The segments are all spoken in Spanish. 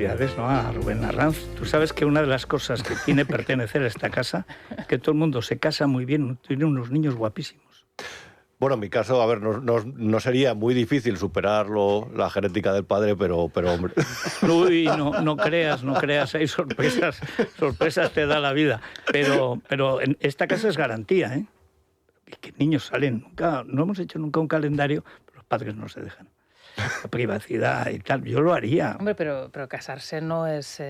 felicidades, ¿no?, a Rubén Arranz. Tú sabes que una de las cosas que tiene pertenecer a esta casa es que todo el mundo se casa muy bien, tiene unos niños guapísimos. Bueno, en mi caso, a ver, no sería muy difícil superarlo, la genética del padre, pero hombre. Uy, no creas, hay sorpresas te da la vida. Pero en esta casa es garantía, ¿eh? Que niños salen nunca, no hemos hecho nunca un calendario, pero los padres no se dejan. La privacidad y tal, yo lo haría. Hombre, pero casarse no es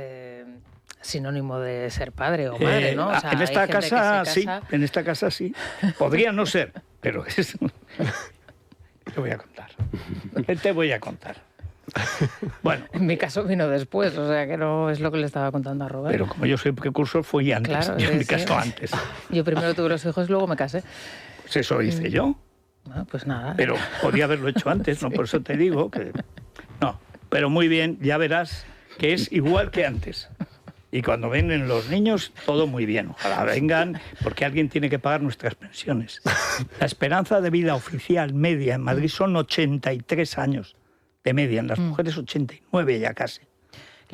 sinónimo de ser padre o madre, ¿no? O sea, en esta casa sí, en esta casa sí. Podría no ser, pero es... Te voy a contar. Bueno, en mi caso vino después, o sea que no es lo que le estaba contando a Robert. Pero como yo soy precursor, fui antes. Claro, yo en mi caso antes. Yo primero tuve los hijos y luego me casé. Pues eso hice yo. Bueno, pues nada. Pero podía haberlo hecho antes, ¿no? Por eso te digo que... No, pero muy bien, ya verás que es igual que antes. Y cuando vienen los niños, todo muy bien. Ojalá vengan, porque alguien tiene que pagar nuestras pensiones. La esperanza de vida oficial media en Madrid son 83 años de media. En las mujeres 89 ya casi.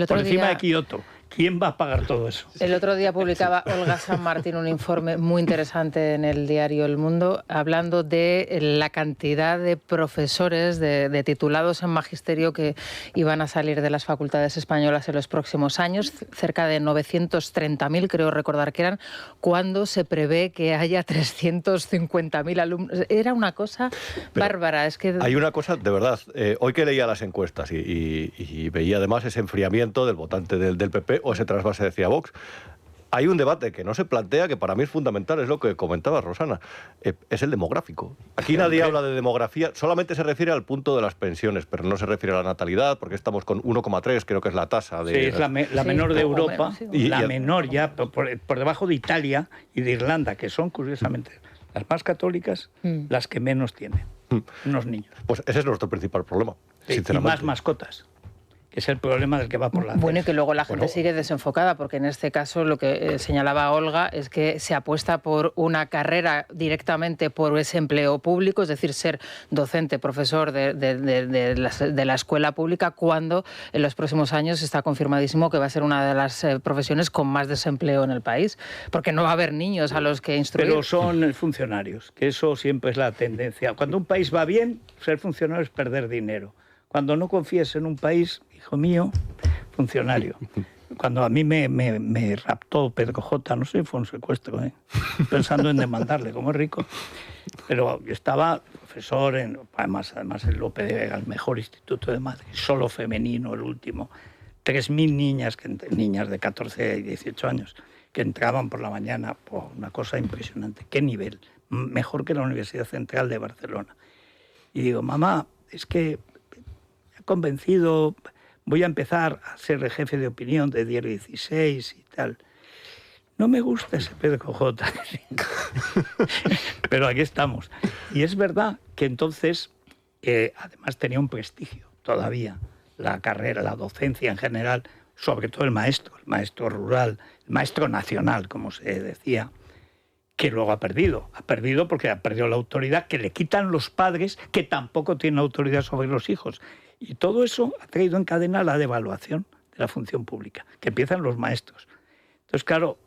Por encima de Kioto. ¿Quién va a pagar todo eso? El otro día publicaba Olga San Martín un informe muy interesante en el diario El Mundo, hablando de la cantidad de profesores, de titulados en magisterio que iban a salir de las facultades españolas en los próximos años, cerca de 930.000, creo recordar que eran, cuando se prevé que haya 350.000 alumnos. Era una cosa bárbara. Es que... Hay una cosa, de verdad, hoy que leía las encuestas y veía además ese enfriamiento del votante del PP, o ese trasvase decía Vox, hay un debate que no se plantea, que para mí es fundamental, es lo que comentaba Rosana, es el demográfico. Aquí nadie habla de demografía, solamente se refiere al punto de las pensiones, pero no se refiere a la natalidad, porque estamos con 1,3, creo que es la tasa de... Sí, es la menor de Europa, menor ya, por debajo de Italia y de Irlanda, que son, curiosamente, las más católicas, las que menos tienen, unos niños. Pues ese es nuestro principal problema, sinceramente. Y más mascotas. Es el problema del que va por la... Bueno, y que luego la gente sigue desenfocada, porque en este caso lo que señalaba Olga es que se apuesta por una carrera directamente por ese empleo público, es decir, ser docente, profesor de la escuela pública, cuando en los próximos años está confirmadísimo que va a ser una de las profesiones con más desempleo en el país, porque no va a haber niños a los que instruir. Pero son funcionarios, que eso siempre es la tendencia. Cuando un país va bien, ser funcionario es perder dinero. Cuando no confíes en un país, hijo mío, funcionario. Cuando a mí me raptó Pedro J, no sé, fue un secuestro, pensando en demandarle, como es rico. Pero yo estaba profesor, además en Lope de Vega, el mejor instituto de Madrid, solo femenino, el último. 3.000 niñas de 14 y 18 años que entraban por la mañana, una cosa impresionante. ¿Qué nivel? Mejor que la Universidad Central de Barcelona. Y digo, mamá, es que... convencido, voy a empezar a ser jefe de opinión de Diario 16 y tal. No me gusta ese Pedro J. Pero aquí estamos. Y es verdad que entonces, además tenía un prestigio todavía, la carrera, la docencia en general, sobre todo el maestro rural, el maestro nacional, como se decía, que luego ha perdido. Ha perdido porque ha perdido la autoridad que le quitan los padres, que tampoco tienen autoridad sobre los hijos. Y todo eso ha traído en cadena la devaluación de la función pública, que empiezan los maestros. Entonces, claro,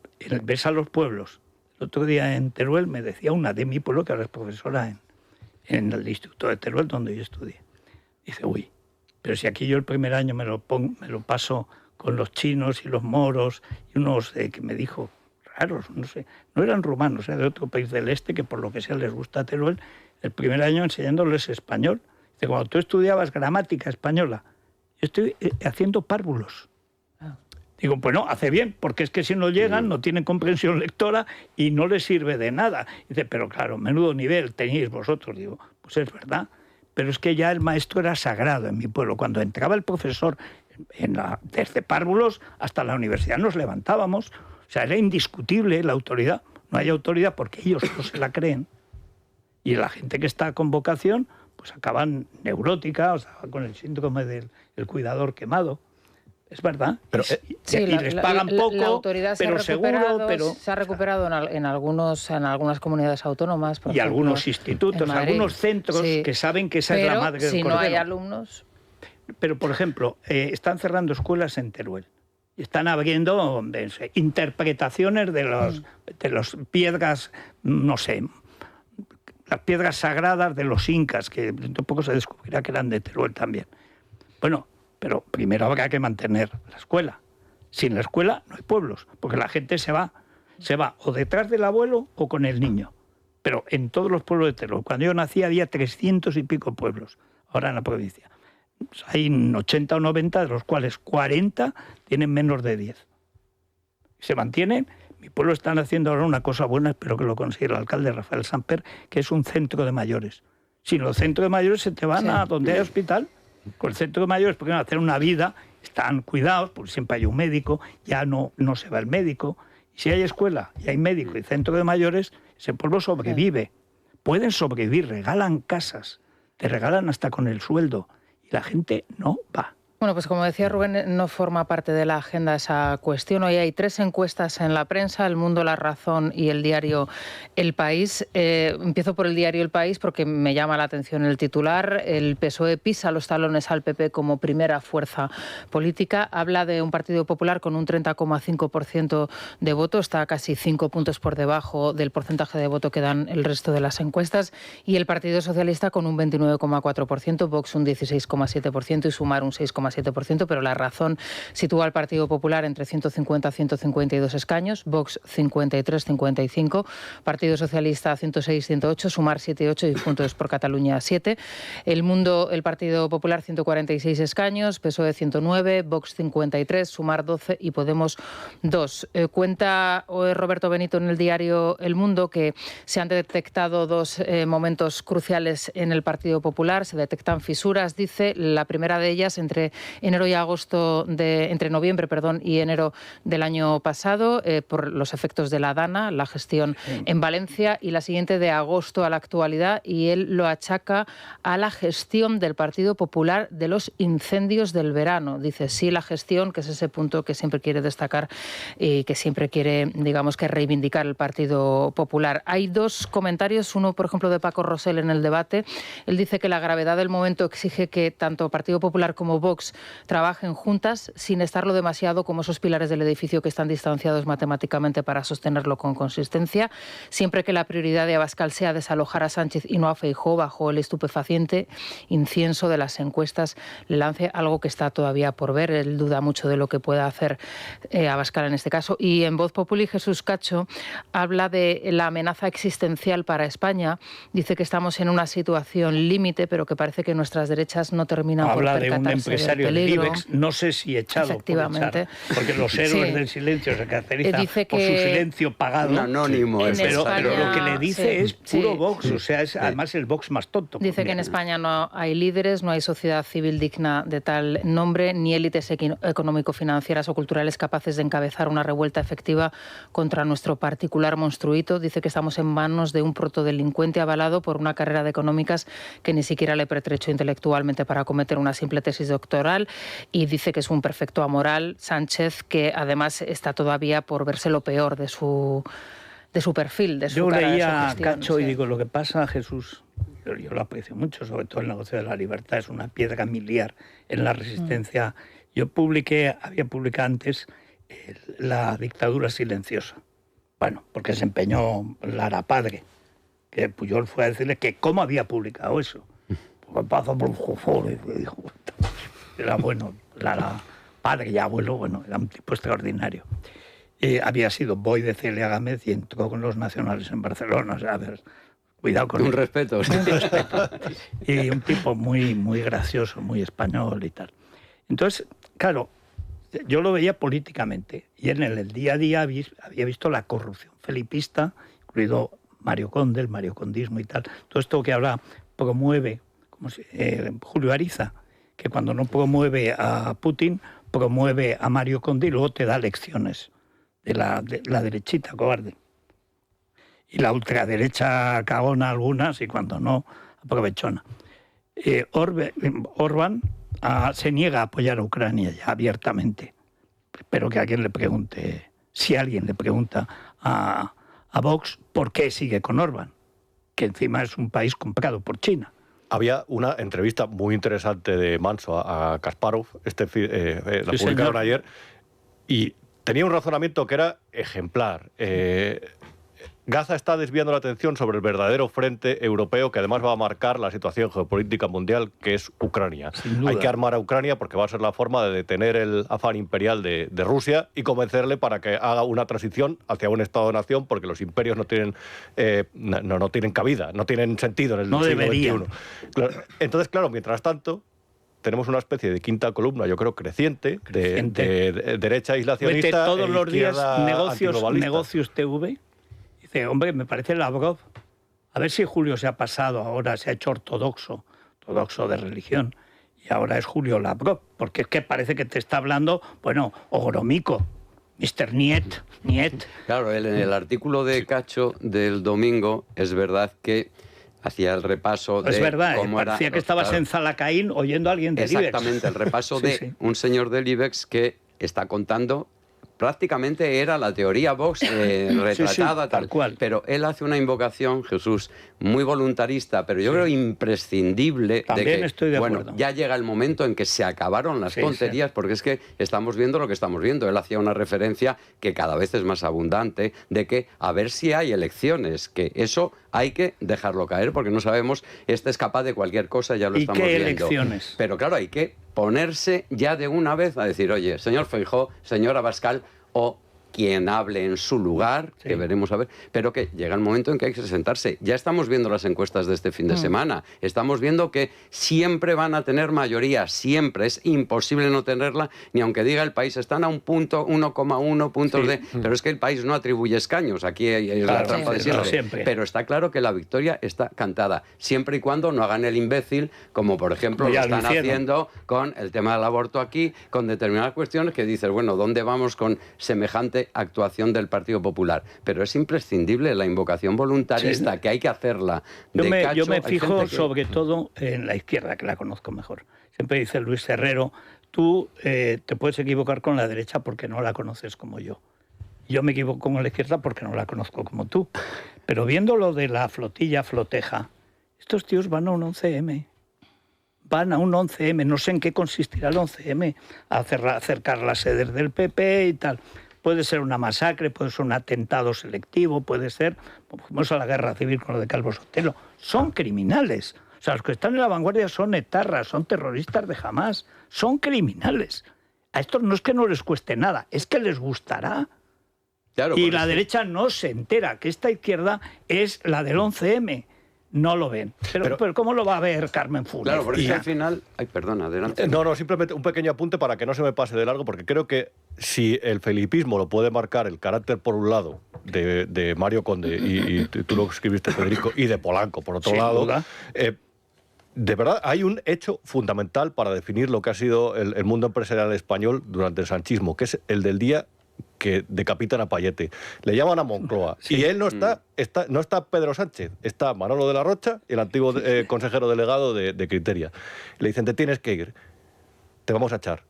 ves a los pueblos. El otro día en Teruel me decía una de mi pueblo, que ahora es profesora en el Instituto de Teruel, donde yo estudié. Dice, uy, pero si aquí yo el primer año me lo paso con los chinos y los moros, y unos que me dijo, raros, no sé, no eran rumanos, de otro país del este, que por lo que sea les gusta Teruel, el primer año enseñándoles español. Cuando tú estudiabas gramática española, yo estoy haciendo párvulos. Digo, pues no, hace bien, porque es que si no llegan, no tienen comprensión lectora y no les sirve de nada. Dice, pero claro, menudo nivel teníais vosotros. Digo, pues es verdad, pero es que ya el maestro era sagrado en mi pueblo. Cuando entraba el profesor desde párvulos hasta la universidad nos levantábamos. O sea, era indiscutible la autoridad. No hay autoridad porque ellos no se la creen. Y la gente que está con vocación... pues acaban neurótica, o sea, con el síndrome del cuidador quemado. Es verdad. Pero, y les pagan poco, la autoridad pero seguro... Se ha recuperado en algunas comunidades autónomas. Por y ejemplo, algunos institutos, algunos centros que saben que esa es la madre del si cordero. No hay alumnos... Pero, por ejemplo, están cerrando escuelas en Teruel. Y están abriendo interpretaciones de los piedras, no sé, las piedras sagradas de los incas, que dentro de poco se descubrirá que eran de Teruel también. Bueno, pero primero habrá que mantener la escuela. Sin la escuela no hay pueblos, porque la gente se va o detrás del abuelo o con el niño. Pero en todos los pueblos de Teruel, cuando yo nací había 300 y pico pueblos, ahora en la provincia. Hay 80 o 90, de los cuales 40 tienen menos de 10. Se mantienen. Mi pueblo están haciendo ahora una cosa buena, espero que lo consiga el alcalde Rafael Samper, que es un centro de mayores. Si los centros de mayores se te van a donde hay hospital, con el centro de mayores, porque van a hacer una vida, están cuidados, porque siempre hay un médico, ya no se va el médico. Y si hay escuela y hay médico y centro de mayores, ese pueblo sobrevive. Pueden sobrevivir, regalan casas, te regalan hasta con el sueldo. Y la gente no va. Bueno, pues como decía Rubén, no forma parte de la agenda esa cuestión. Hoy hay 3 encuestas en la prensa, El Mundo, La Razón y el diario El País. Empiezo por el diario El País porque me llama la atención el titular. El PSOE pisa los talones al PP como primera fuerza política. Habla de un Partido Popular con un 30,5% de voto. Está casi 5 puntos por debajo del porcentaje de voto que dan el resto de las encuestas. Y el Partido Socialista con un 29,4%, Vox un 16,7% y Sumar un 6,7%, pero La Razón sitúa al Partido Popular entre 150 a 152 escaños, Vox 53, 55, Partido Socialista 106, 108, Sumar 7, 8 y Juntos por Cataluña 7. El Mundo, el Partido Popular 146 escaños, PSOE 109, Vox 53, Sumar 12 y Podemos 2. Cuenta Roberto Benito en el diario El Mundo que se han detectado 2 momentos cruciales en el Partido Popular, se detectan fisuras, dice, la primera de ellas entre noviembre y enero del año pasado, por los efectos de la DANA, la gestión en Valencia, y la siguiente de agosto a la actualidad, y él lo achaca a la gestión del Partido Popular de los incendios del verano. Dice, sí, la gestión, que es ese punto que siempre quiere destacar y que siempre quiere, digamos, que reivindicar el Partido Popular. Hay 2 comentarios, uno, por ejemplo, de Paco Rosell en el debate. Él dice que la gravedad del momento exige que tanto Partido Popular como Vox trabajen juntas sin estarlo demasiado como esos pilares del edificio que están distanciados matemáticamente para sostenerlo con consistencia. Siempre que la prioridad de Abascal sea desalojar a Sánchez y no a Feijóo bajo el estupefaciente incienso de las encuestas, le lance algo que está todavía por ver. Él duda mucho de lo que pueda hacer Abascal en este caso. Y en Voz Populi, Jesús Cacho habla de la amenaza existencial para España. Dice que estamos en una situación límite, pero que parece que nuestras derechas no terminan por percatarse. Habla de un empresario del IBEX, no sé si echado efectivamente por echar, porque los héroes del silencio se caracterizan por su silencio pagado. Un anónimo. Pero lo que le dice es puro Vox, o sea, es además el Vox más tonto. Dice que en España no hay líderes, no hay sociedad civil digna de tal nombre, ni élites económico-financieras o culturales capaces de encabezar una revuelta efectiva contra nuestro particular monstruito. Dice que estamos en manos de un protodelincuente avalado por una carrera de económicas que ni siquiera le pertrechó intelectualmente para cometer una simple tesis doctoral, y dice que es un perfecto amoral Sánchez, que además está todavía por verse lo peor de su perfil, de su Yo cara, leía de su a gestión, Cacho y digo, lo que pasa, Jesús, yo lo aprecio mucho, sobre todo el negocio de la libertad, es una piedra miliar en la resistencia. Yo había publicado antes La dictadura silenciosa. Bueno, porque se empeñó Lara Padre, que Pujol fue a decirle que cómo había publicado eso. Porque pasó por Jofore, dijo, era bueno, Lara Padre y abuelo, bueno, era un tipo extraordinario. Había sido boy de Celia Gámez y entró con los nacionales en Barcelona. O sea, a ver, cuidado con un él. respeto. Un respeto. Y un tipo muy, muy gracioso, muy español y tal. Entonces, claro, yo lo veía políticamente. Y en el día a día había visto la corrupción felipista, incluido Mario Conde, el mariocondismo y tal. Todo esto que ahora promueve Julio Ariza, que cuando no promueve a Putin, promueve a Mario Conde y luego te da lecciones de la derechita cobarde. Y la ultraderecha cagona algunas y cuando no, aprovechona. Orbán se niega a apoyar a Ucrania ya abiertamente. Espero que alguien le pregunte, si alguien le pregunta a Vox, ¿por qué sigue con Orbán? Que encima es un país comprado por China. había una entrevista muy interesante de Manso a Kasparov, la publicaron ayer, y tenía un razonamiento que era ejemplar. Gaza está desviando la atención sobre el verdadero frente europeo que además va a marcar la situación geopolítica mundial, que es Ucrania. Hay que armar a Ucrania porque va a ser la forma de detener el afán imperial de Rusia y convencerle para que haga una transición hacia un Estado-nación, porque los imperios no tienen cabida, no tienen sentido en el siglo XXI. Entonces, claro, mientras tanto, tenemos una especie de quinta columna, yo creo, creciente. De derecha aislacionista. Todos los días negocios TV. Dice, hombre, me parece Lavrov. A ver si Julio se ha pasado ahora, se ha hecho ortodoxo de religión. Y ahora es Julio Lavrov, porque es que parece que te está hablando, bueno, Ogromiko, Mr. Niet. Claro, en el artículo de Cacho del domingo, es verdad que hacía el repaso de... Es verdad, cómo parecía que estabas en Zalacaín oyendo a alguien del IBEX. Exactamente, el repaso de un señor del IBEX que está contando... Prácticamente era la teoría Vox retratada, tal cual. Pero él hace una invocación, Jesús, muy voluntarista, pero yo creo imprescindible. También de que, estoy de acuerdo. Ya llega el momento en que se acabaron las tonterías, porque es que estamos viendo lo que estamos viendo. Él hacía una referencia que cada vez es más abundante, de que a ver si hay elecciones, que eso hay que dejarlo caer, porque no sabemos, este es capaz de cualquier cosa, ya lo estamos viendo. ¿Y qué elecciones? Pero claro, hay que ponerse ya de una vez a decir, oye, señor Feijóo, señor Abascal, o quien hable en su lugar, que veremos a ver, pero que llega el momento en que hay que sentarse. Ya estamos viendo las encuestas de este fin de semana, estamos viendo que siempre van a tener mayoría, siempre, es imposible no tenerla, ni aunque diga el país, están a un punto, 1,1 puntos pero es que el país no atribuye escaños, aquí es la trampa de siempre. Pero está claro que la victoria está cantada, siempre y cuando no hagan el imbécil, como por ejemplo lo están haciendo con el tema del aborto aquí, con determinadas cuestiones que dices, bueno, ¿dónde vamos con semejante actuación del Partido Popular? Pero es imprescindible la invocación voluntarista, que hay que hacerla. Yo me fijo sobre todo en la izquierda, que la conozco mejor. Siempre dice Luis Herrero, tú te puedes equivocar con la derecha porque no la conoces como yo. Yo me equivoco con la izquierda porque no la conozco como tú. Pero viendo lo de la flotilla floteja, estos tíos van a un 11M. Van a un 11M, no sé en qué consistirá el 11M, a acercar las sedes del PP y tal. Puede ser una masacre, puede ser un atentado selectivo, puede ser, vamos a la guerra civil con lo de Calvo Sotelo. Son criminales. O sea, los que están en la vanguardia son etarras, son terroristas de Hamás, son criminales. A estos no es que no les cueste nada, es que les gustará. Claro, y la derecha no se entera que esta izquierda es la del 11M. No lo ven. Pero ¿cómo lo va a ver Carmen Funes? Claro, porque al final... Ay, perdona, adelante. No, simplemente un pequeño apunte para que no se me pase de largo, porque creo que si el felipismo lo puede marcar el carácter, por un lado, de Mario Conde, y tú lo escribiste, Federico, y de Polanco, por otro lado... De verdad, hay un hecho fundamental para definir lo que ha sido el mundo empresarial español durante el sanchismo, que es el del día que decapitan a Payete. Le llaman a Moncloa. Y él no está Pedro Sánchez, está Manolo de la Rocha, el antiguo consejero delegado de Criteria. Le dicen, te tienes que ir, te vamos a echar.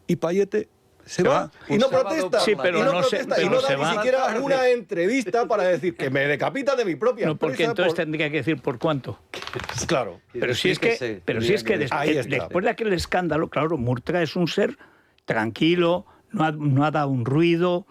Y Payete se va y no protesta. Sí, pero no protesta, y no da ni siquiera una entrevista para decir que me decapita de mi propia empresa. Porque entonces tendría que decir por cuánto. Claro. Pero si es que después de aquel escándalo, claro, Murtra es un ser tranquilo, no ha dado un ruido,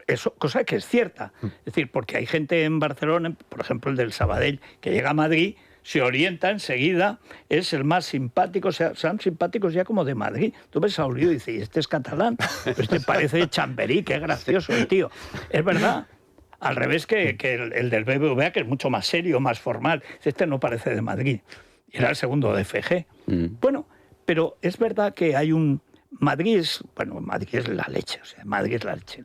eso, cosa que es cierta. Es decir, porque hay gente en Barcelona, por ejemplo el del Sabadell, que llega a Madrid, se orienta enseguida, es el más simpático, o sea, son simpáticos ya como de Madrid. Tú ves a Olivo y dices, este es catalán, este parece Chamberí, qué gracioso el tío. Es verdad. Al revés que el del BBVA, que es mucho más serio, más formal. Este no parece de Madrid. Era el segundo de FG. Bueno, pero es verdad que hay un... Madrid es la leche, o sea, Madrid es la leche.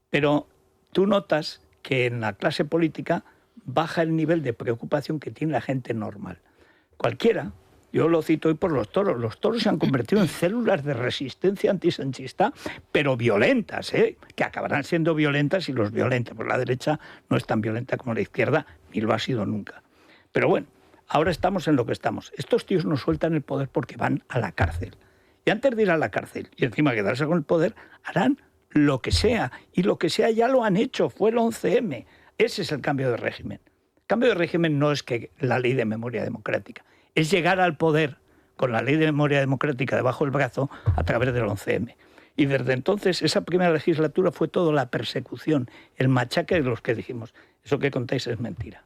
Pero tú notas que en la clase política baja el nivel de preocupación que tiene la gente normal. Cualquiera, yo lo cito hoy por los toros se han convertido en células de resistencia antisanchista, pero violentas, que acabarán siendo violentas y los violentos. Pues la derecha no es tan violenta como la izquierda, ni lo ha sido nunca. Pero bueno, ahora estamos en lo que estamos. Estos tíos no sueltan el poder porque van a la cárcel. Y antes de ir a la cárcel y encima quedarse con el poder, harán lo que sea. Y lo que sea ya lo han hecho, fue el 11M. Ese es el cambio de régimen. cambio de régimen no es que la ley de memoria democrática, es llegar al poder con la ley de memoria democrática debajo del brazo a través del 11M. Y desde entonces, esa primera legislatura fue toda la persecución, el machaque de los que dijimos, eso que contáis es mentira.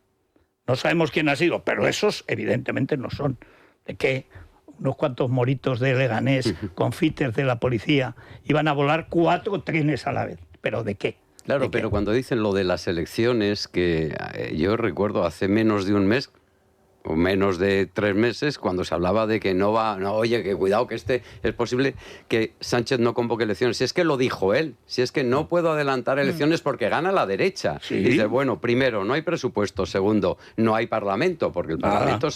No sabemos quién ha sido, pero esos evidentemente no son. ¿De qué? Unos cuantos moritos de Leganés, confites de la policía, iban a volar 4 trenes a la vez. ¿Pero de qué? Claro, pero cuando dicen lo de las elecciones, que yo recuerdo hace menos de un mes, o menos de 3 meses, cuando se hablaba de que oye, que cuidado, que es posible que Sánchez no convoque elecciones. Si es que lo dijo él, si es que no puedo adelantar elecciones porque gana la derecha. Sí. Y dice, bueno, primero, no hay presupuesto. Segundo, no hay parlamento, porque el parlamento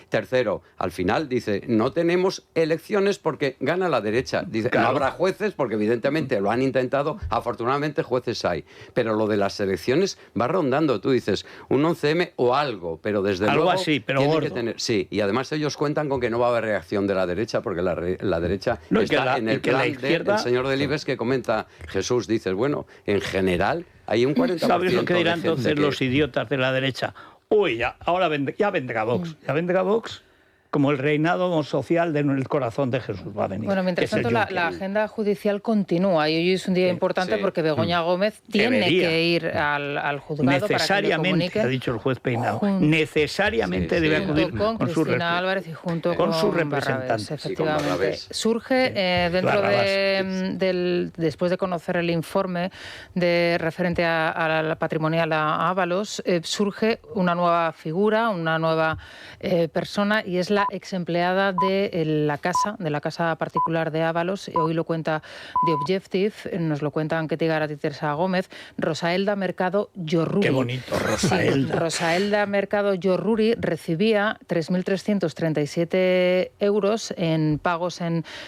Tercero, al final dice, no tenemos elecciones porque gana la derecha. Dice, no habrá jueces porque evidentemente lo han intentado, afortunadamente jueces hay. Pero lo de las elecciones va rondando, tú dices, un 11M o algo, pero desde algo luego... así, pero tiene gordo. que tener, sí, y además ellos cuentan con que no va a haber reacción de la derecha, porque la derecha está en el plan del señor Delibes que comenta Jesús. Dices, bueno, en general hay un 40%. ¿Sabes lo que dirán entonces los idiotas de la derecha? Uy, ya vendrá Vox. Ya vendrá Vox como el reinado social del corazón de Jesús va a venir. Bueno, mientras tanto, la agenda judicial continúa y hoy es un día importante porque Begoña Gómez tiene que ir al juzgado necesariamente, para que le ha dicho el juez Peinado, necesariamente debe acudir con Cristina Álvarez y junto con sus representantes. Efectivamente. Surge dentro después de conocer el informe referente a la patrimonial a Ábalos, surge una nueva figura, una nueva persona, y es la exempleada de la casa particular de Ábalos. Hoy lo cuenta The Objective, nos lo cuenta Anketi Garati Teresa Gómez, Rosaelda Mercado Yorruri. Qué bonito, Rosaelda. Sí, Rosaelda Mercado Yorruri recibía 3.337 euros en pagos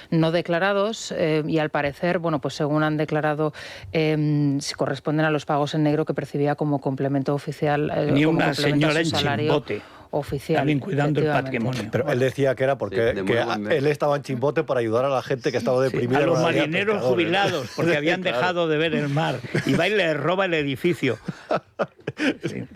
no declarados y al parecer, bueno, pues según han declarado, se corresponden a los pagos en negro que percibía como complemento oficial. Ni una señora en Chimbote. Oficial. También cuidando el patrimonio. Pero él decía que era porque él estaba en Chimbote para ayudar a la gente que estaba deprimida. A los marineros jubilados, porque habían dejado de ver el mar. Y va y le roba el edificio.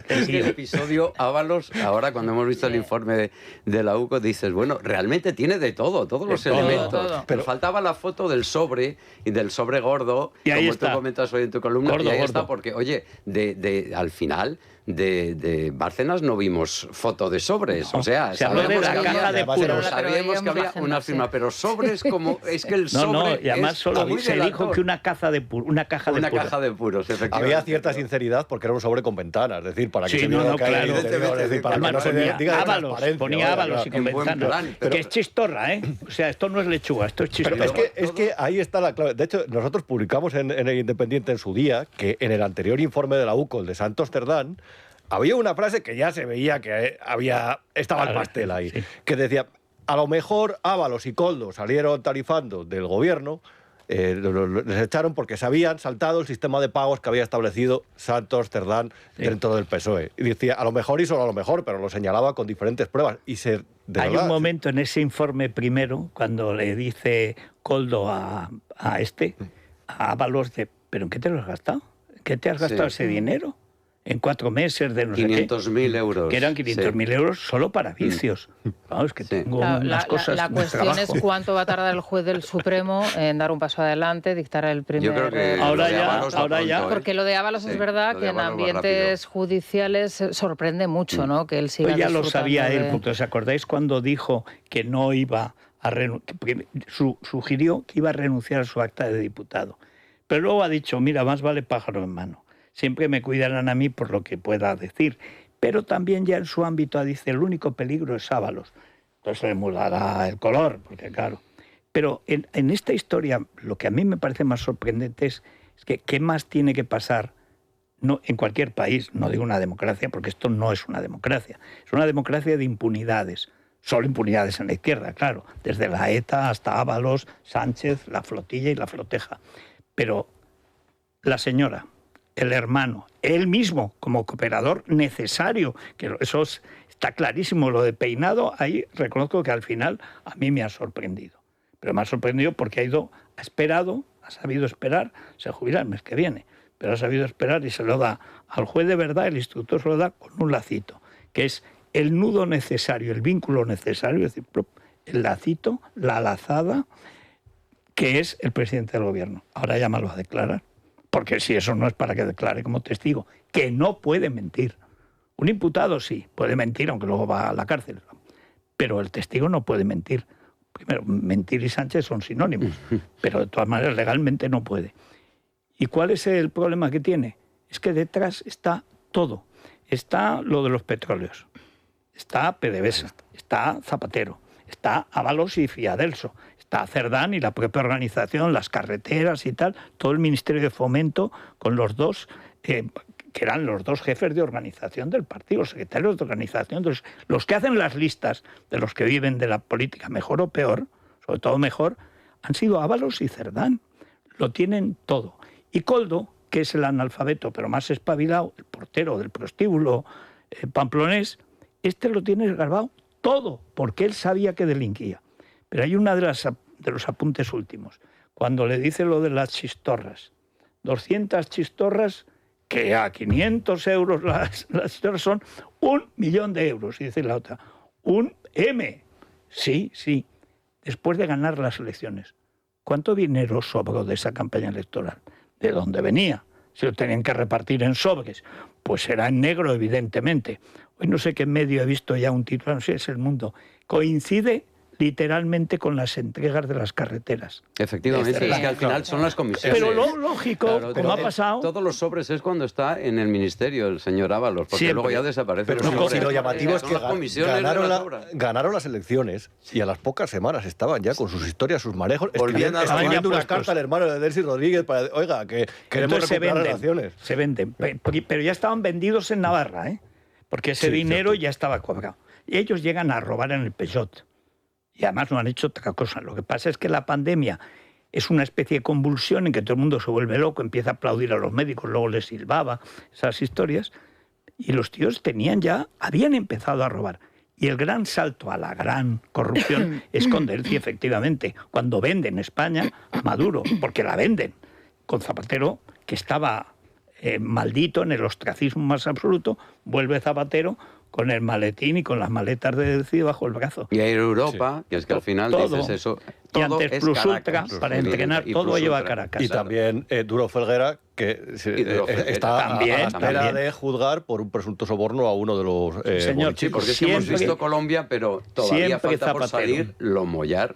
Es que el episodio Ábalos, ahora cuando hemos visto el informe de la UCO, dices, bueno, realmente tiene de todo, todos los elementos. Todo. Pero faltaba la foto del sobre y del sobre gordo, y como está. Tú comentas hoy en tu columna, Gordo, y ahí gordo. está, porque, oye, al final... De Bárcenas no vimos foto de sobres, o sea, se habló de la caja de puros. Sabíamos que había una firma, pero sobres como es que el sobre y además solo se dijo que una caja de puros, caja de puros, efectivamente. Había cierta sinceridad porque era un sobre con ventanas, es decir, para que se viera que hay interior, es decir, para que no se diga ponía Ábalos y con ventanas, que es chistorra, ¿eh? O sea, esto no es lechuga, esto es chistorra. Pero es que ahí está la clave. De hecho, nosotros publicamos en el Independiente en su día que en el anterior informe de la UCO, el de Santos Cerdán, había una frase que ya se veía que estaba el pastel ahí, que decía, a lo mejor Ábalos y Koldo salieron tarifando del gobierno, les echaron porque se habían saltado el sistema de pagos que había establecido Santos Cerdán dentro del PSOE. Y decía, a lo mejor y solo a lo mejor, pero lo señalaba con diferentes pruebas. Hay un momento en ese informe primero, cuando le dice Koldo a Ábalos, ¿pero en qué te lo has gastado? ¿En qué te has gastado ese dinero? En 4 meses de no sé qué. 500.000 euros. Que eran 500.000 euros solo para vicios. Vamos, que tengo unas cosas. La cuestión es cuánto va a tardar el juez del Supremo en dar un paso adelante, dictar el primer... Yo creo que ahora ya. Porque lo de Ábalos es verdad que en ambientes judiciales sorprende mucho, ¿no? Que él siga ya lo sabía él, porque ¿os acordáis cuando dijo que no iba a sugirió que iba a renunciar a su acta de diputado? Pero luego ha dicho, mira, más vale pájaro en mano. Siempre me cuidarán a mí por lo que pueda decir. Pero también ya en su ámbito dice, el único peligro es Ábalos. Entonces le mudará el color, porque claro. Pero en esta historia, lo que a mí me parece más sorprendente es que qué más tiene que pasar en cualquier país, no digo una democracia, porque esto no es una democracia. Es una democracia de impunidades. Solo impunidades en la izquierda, claro. Desde la ETA hasta Ábalos, Sánchez, la flotilla y la floteja. Pero la señora... el hermano, él mismo como cooperador necesario, que eso está clarísimo, lo de Peinado, ahí reconozco que al final a mí me ha sorprendido. Pero me ha sorprendido porque ha esperado, ha sabido esperar, se jubila el mes que viene, pero ha sabido esperar y se lo da al juez de verdad, el instructor se lo da con un lacito. que es el nudo necesario, el vínculo necesario, es decir, el lacito, la lazada, que es el presidente del gobierno. Ahora llámalo a declarar, porque si eso no es para que declare como testigo, que no puede mentir. Un imputado sí, puede mentir, aunque luego va a la cárcel, pero el testigo no puede mentir. Primero, mentir y Sánchez son sinónimos, pero de todas maneras legalmente no puede. ¿Y cuál es el problema que tiene? Es que detrás está todo. Está lo de los petróleos, está PDVSA, está Zapatero, está Ábalos y Fiadelso, está Cerdán y la propia organización, las carreteras y tal, todo el Ministerio de Fomento con los dos, que eran los dos jefes de organización del partido, los secretarios de organización. Entonces, los que hacen las listas de los que viven de la política, mejor o peor, sobre todo mejor, han sido Ábalos y Cerdán. Lo tienen todo. Y Koldo, que es el analfabeto, pero más espabilado, el portero del prostíbulo pamplonés, este lo tiene esgarbado todo, porque él sabía que delinquía. Pero hay una de los apuntes últimos, cuando le dice lo de las chistorras. 200 chistorras, que a 500 euros las chistorras son 1 millón de euros. Y dice la otra, un M. Sí, sí, después de ganar las elecciones. ¿Cuánto dinero sobró de esa campaña electoral? ¿De dónde venía? Si lo tenían que repartir en sobres, pues será en negro, evidentemente. Hoy no sé qué medio he visto ya un titular, no sé, es El Mundo. Coincide literalmente con las entregas de las carreteras. Efectivamente, es que al final son las comisiones. Pero lo lógico, claro, como ha pasado... Todos los sobres es cuando está en el ministerio el señor Ábalos, porque siempre. Luego ya desaparece. Pero no, si lo llamativo es que ganaron las elecciones y a las pocas semanas estaban ya con sus historias, sus manejos, escribiendo una carta al hermano de Delcy Rodríguez para, oiga, que queremos recuperar relaciones. Se venden, pero ya estaban vendidos en Navarra, ¿eh? Porque ese dinero ya estaba cobrado. Y ellos llegan a robar en el Peugeot. Y además no han hecho otra cosa. Lo que pasa es que la pandemia es una especie de convulsión en que todo el mundo se vuelve loco, empieza a aplaudir a los médicos, luego les silbaba, esas historias. Y los tíos habían empezado a robar. Y el gran salto a la gran corrupción es con Delcy, efectivamente, cuando venden España a Maduro, porque la venden. Con Zapatero, que estaba maldito en el ostracismo más absoluto, vuelve Zapatero con el maletín y con las maletas de Delcy bajo el brazo. Y a ir a Europa, que es que al final todo, dices eso. Y antes Plus Ultra, para entrenar, todo lleva a Caracas. Y también Duro Felguera, que está a la espera de juzgar por un presunto soborno a uno de los señor, sí, porque siempre, hemos visto Colombia, pero todavía falta por salir lo Mollar,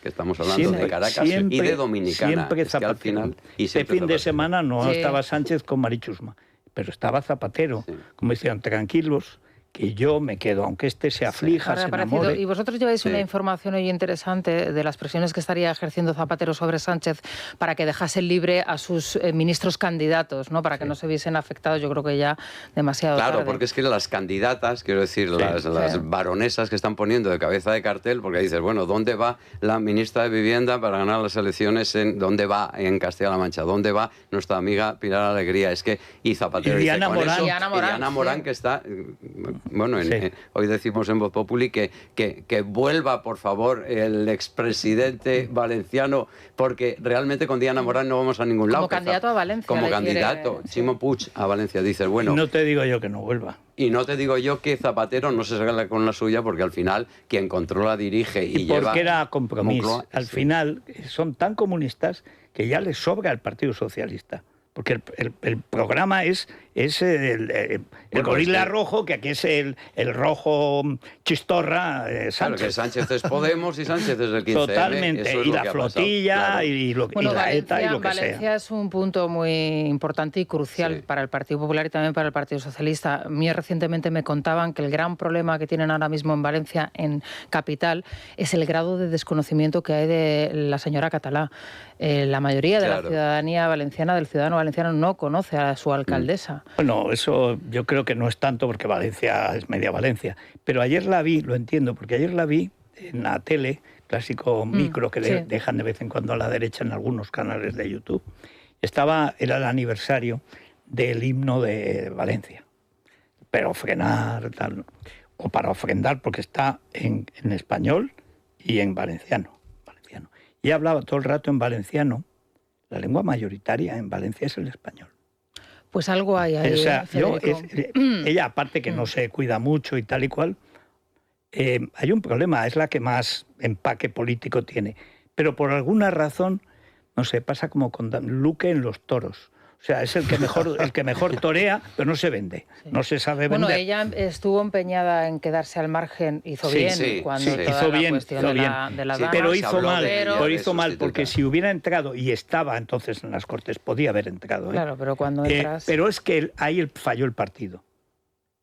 que estamos hablando de Caracas y de Dominicana. Siempre es que al final, este fin de semana no estaba Sánchez con Marichusma, pero estaba Zapatero, como decían, tranquilos, que yo me quedo, aunque se aflija, se enamore. Y vosotros lleváis una información hoy interesante de las presiones que estaría ejerciendo Zapatero sobre Sánchez para que dejase libre a sus ministros candidatos, ¿no? Para que no se viesen afectados, yo creo que ya demasiado tarde. Claro, porque es que las candidatas, quiero decir, las baronesas que están poniendo de cabeza de cartel, porque dices, bueno, ¿dónde va la ministra de Vivienda para ganar las elecciones? ¿Dónde va en Castilla-La Mancha? ¿Dónde va nuestra amiga Pilar Alegría? Es que, y Zapatero y Diana dice, Morán. Diana Morán que está... Bueno, hoy decimos en Voz Populi que vuelva, por favor, el expresidente valenciano, porque realmente con Diana Morán no vamos a ningún lado. Como candidato a Valencia. Como candidato, Ximo Puig a Valencia. Dices, bueno... No te digo yo que no vuelva. Y no te digo yo que Zapatero no se salga con la suya, porque al final quien controla, dirige y lleva... Porque era compromiso. Al final son tan comunistas que ya les sobra el Partido Socialista. Porque el programa es el gorila rojo, que aquí es el rojo chistorra Sánchez. Claro, que Sánchez es Podemos y Sánchez es el 15M. Totalmente, y la flotilla, y la ETA y lo que sea. Valencia es un punto muy importante y crucial para el Partido Popular y también para el Partido Socialista. A mí recientemente me contaban que el gran problema que tienen ahora mismo en Valencia, en capital, es el grado de desconocimiento que hay de la señora Catalá. La mayoría de la ciudadanía valenciana, del ciudadano valenciano, no conoce a su alcaldesa. Bueno, eso yo creo que no es tanto porque Valencia es media Valencia. Pero ayer la vi, lo entiendo, porque ayer la vi en la tele, clásico micro que le dejan de vez en cuando a la derecha en algunos canales de YouTube. Era el aniversario del himno de Valencia. Pero frenar, tal, o para ofrendar, porque está en español y en valenciano. Y hablaba todo el rato en valenciano. La lengua mayoritaria en Valencia es el español. Pues algo hay ahí, o sea, Federico. ella, aparte que no se cuida mucho y tal y cual, hay un problema, es la que más empaque político tiene. Pero por alguna razón, no sé, pasa como con Luque en los toros. O sea, es el que mejor torea, pero no se vende, no se sabe vender. Bueno, ella estuvo empeñada en quedarse al margen, hizo bien cuando toda hizo la bien, cuestión hizo de bien. la dama. Pero hizo mal, pero hizo mal, porque si hubiera entrado, y estaba entonces en las Cortes, podía haber entrado. Claro, pero cuando entras... pero es que ahí falló el partido.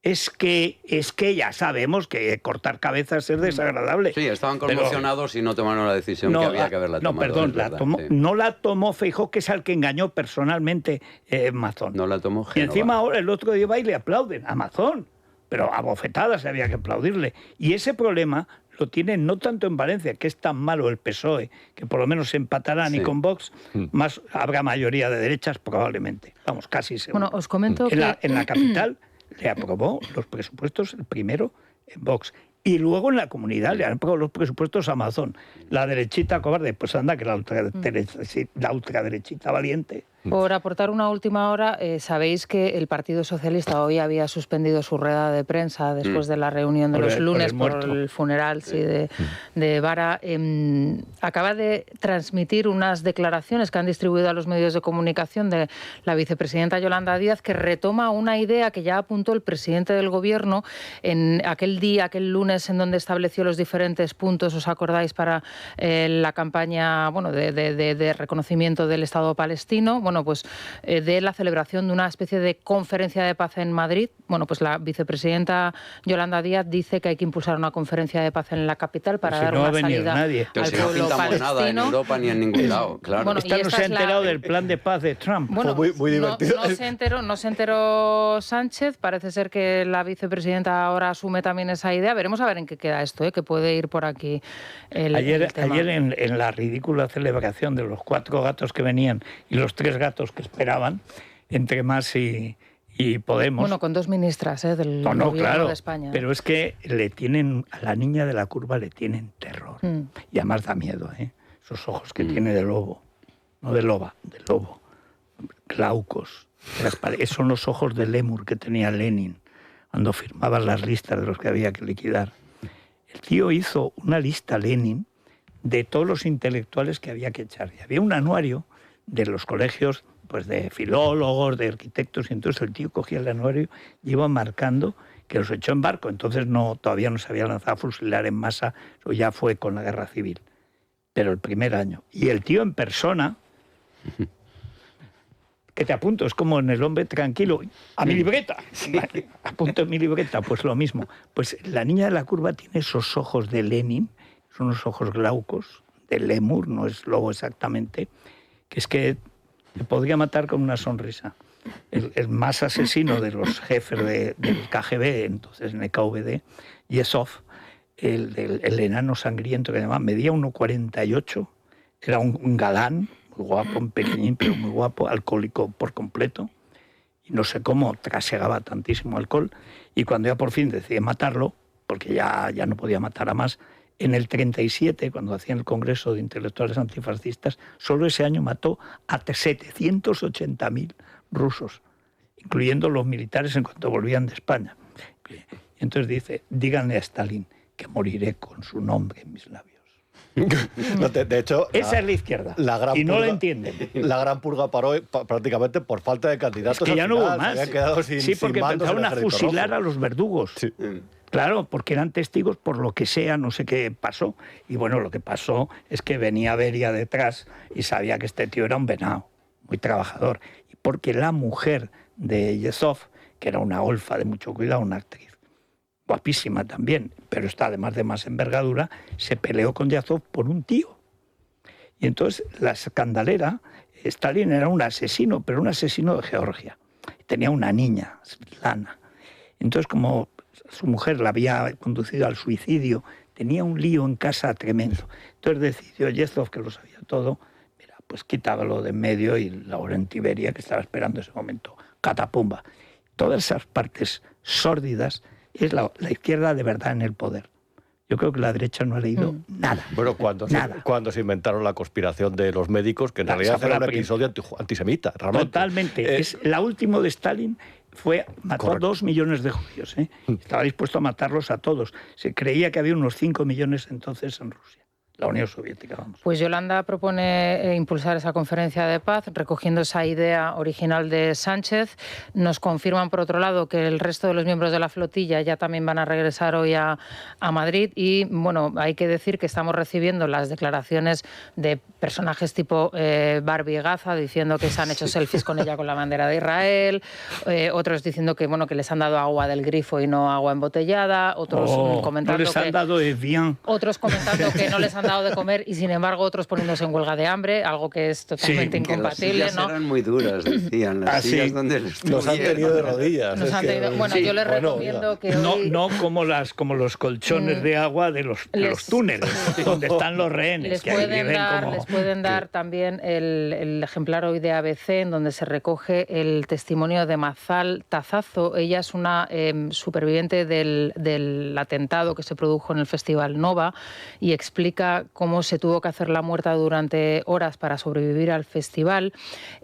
Es que ya sabemos que cortar cabezas es desagradable. Sí, estaban conmocionados y no tomaron la decisión que había que haberla tomado. No, perdón, no la tomó Feijóo, que es al que engañó personalmente Mazón. No la tomó Génova. Y encima ahora el otro día va y le aplauden a Mazón, pero a bofetadas había que aplaudirle. Y ese problema lo tienen no tanto en Valencia, que es tan malo el PSOE, que por lo menos se empatarán y con Vox más habrá mayoría de derechas probablemente. Vamos, casi seguro. Bueno, os comento en la capital le aprobó los presupuestos el primero en Vox. Y luego en la comunidad le han aprobado los presupuestos a Amazon. La derechita cobarde, pues anda que la ultraderechita valiente. Por aportar una última hora, sabéis que el Partido Socialista hoy había suspendido su rueda de prensa después de la reunión de los lunes por el funeral de Vara. Acaba de transmitir unas declaraciones que han distribuido a los medios de comunicación de la vicepresidenta Yolanda Díaz, que retoma una idea que ya apuntó el presidente del Gobierno en aquel lunes en donde estableció los diferentes puntos, ¿os acordáis?, para la campaña de reconocimiento del Estado palestino. De la celebración de una especie de conferencia de paz en Madrid. Bueno, pues la vicepresidenta Yolanda Díaz dice que hay que impulsar una conferencia de paz en la capital para dar una salida al pueblo palestino. Nada en Europa ni en ningún lado, claro. Bueno, esta no se ha enterado del plan de paz de Trump. Bueno, fue muy divertido. No se enteró Sánchez. Parece ser que la vicepresidenta ahora asume también esa idea. Veremos a ver en qué queda esto, que puede ir por aquí el tema. Ayer en la ridícula celebración de los 4 gatos que venían y los 3 gatos que esperaban, entre Mas y Podemos. Bueno, con 2 ministras del gobierno de España. Pero es que a la niña de la curva le tienen terror. Y además da miedo, esos ojos que tiene de lobo. No de loba, de lobo. Glaucos. Son los ojos de lémur que tenía Lenin cuando firmaban las listas de los que había que liquidar. El tío hizo una lista, Lenin, de todos los intelectuales que había que echar. Y había un anuario de los colegios, pues de filólogos, de arquitectos, y entonces el tío cogía el anuario y iba marcando que los echó en barco. Entonces todavía no se había lanzado a fusilar en masa, eso ya fue con la guerra civil, pero el primer año. Y el tío en persona, que te apunto, es como en El hombre tranquilo, a mi libreta, apunto en mi libreta, pues lo mismo. Pues la niña de la curva tiene esos ojos de Lenin, son unos ojos glaucos, de lémur, no es lobo exactamente, que es que te podría matar con una sonrisa. El más asesino de los jefes del KGB, entonces NKVD, Yezhov, el enano sangriento que además medía 1,48, era un galán, muy guapo, un pequeñín, pero muy guapo, alcohólico por completo, y no sé cómo trasegaba tantísimo alcohol, y cuando ya por fin decide matarlo, porque ya no podía matar a más, en el 37, cuando hacían el Congreso de Intelectuales Antifascistas, solo ese año mató a 780.000 rusos, incluyendo los militares en cuanto volvían de España. Entonces dice, díganle a Stalin que moriré con su nombre en mis labios. No, de hecho, esa es la izquierda, y no la entienden. La gran purga paró prácticamente por falta de candidatos. Es que ya no hubo más. Sí, porque empezaron a fusilar a los verdugos. Sí. Claro, porque eran testigos por lo que sea, no sé qué pasó. Y bueno, lo que pasó es que venía Beria detrás y sabía que este tío era un venado, muy trabajador. Y porque la mujer de Yezhov, que era una golfa de mucho cuidado, una actriz guapísima también, pero está además de más envergadura, se peleó con Yezhov por un tío. Y entonces la escandalera, Stalin era un asesino, pero un asesino de Georgia. Tenía una niña, Svetlana. Entonces, como su mujer la había conducido al suicidio, tenía un lío en casa tremendo. Entonces decidió Yezhov, que lo sabía todo, mira, pues quítabalo de en medio, y Laurent Tiberia, que estaba esperando ese momento, catapumba. Todas esas partes sórdidas es la izquierda de verdad en el poder. Yo creo que la derecha no ha leído nada. Bueno, cuando se inventaron la conspiración de los médicos, que en realidad era un episodio antisemita, realmente. Totalmente. La última de Stalin mató a 2 millones de judíos. Estaba dispuesto a matarlos a todos. Se creía que había unos 5 millones entonces en Rusia. La Unión Soviética, vamos. Pues Yolanda propone impulsar esa conferencia de paz, recogiendo esa idea original de Sánchez. Nos confirman, por otro lado, que el resto de los miembros de la flotilla ya también van a regresar hoy a Madrid. Y, bueno, hay que decir que estamos recibiendo las declaraciones de personajes tipo Barbie Gaza, diciendo que se han hecho selfies con ella con la bandera de Israel, otros diciendo que, bueno, que les han dado agua del grifo y no agua embotellada, otros comentando no les han dado bien. Otros comentando que no les han dado de comer y sin embargo otros poniéndose en huelga de hambre, algo que es totalmente incompatible. Las sillas eran muy duras, decían, las sillas donde les nos han tenido de rodillas. Bueno, yo les recomiendo que hoy... No como los colchones de agua de los túneles, donde están los rehenes. Les pueden dar también el ejemplar hoy de ABC, en donde se recoge el testimonio de Mazal Tazazo. Ella es una superviviente del atentado que se produjo en el Festival Nova y explica cómo se tuvo que hacer la muerta durante horas para sobrevivir al festival.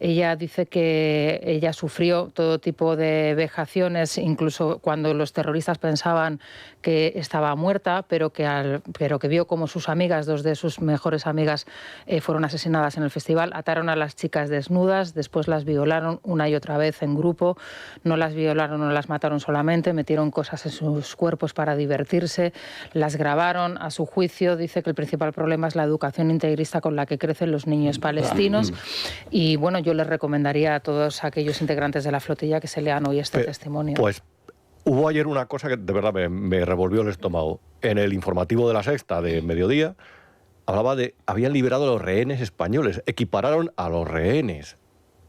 Ella dice que ella sufrió todo tipo de vejaciones, incluso cuando los terroristas pensaban que estaba muerta, pero que vio como sus amigas, 2 de sus mejores amigas, fueron asesinadas en el festival. Ataron a las chicas desnudas, después las violaron una y otra vez en grupo. No las violaron, no las mataron solamente, metieron cosas en sus cuerpos para divertirse, las grabaron. A su juicio, dice que el principal problema es la educación integrista con la que crecen los niños palestinos. Y bueno, yo les recomendaría a todos aquellos integrantes de la flotilla que se lean hoy este testimonio. Pues hubo ayer una cosa que de verdad me revolvió el estómago. En el informativo de La Sexta de mediodía hablaba de habían liberado a los rehenes españoles, equipararon a los rehenes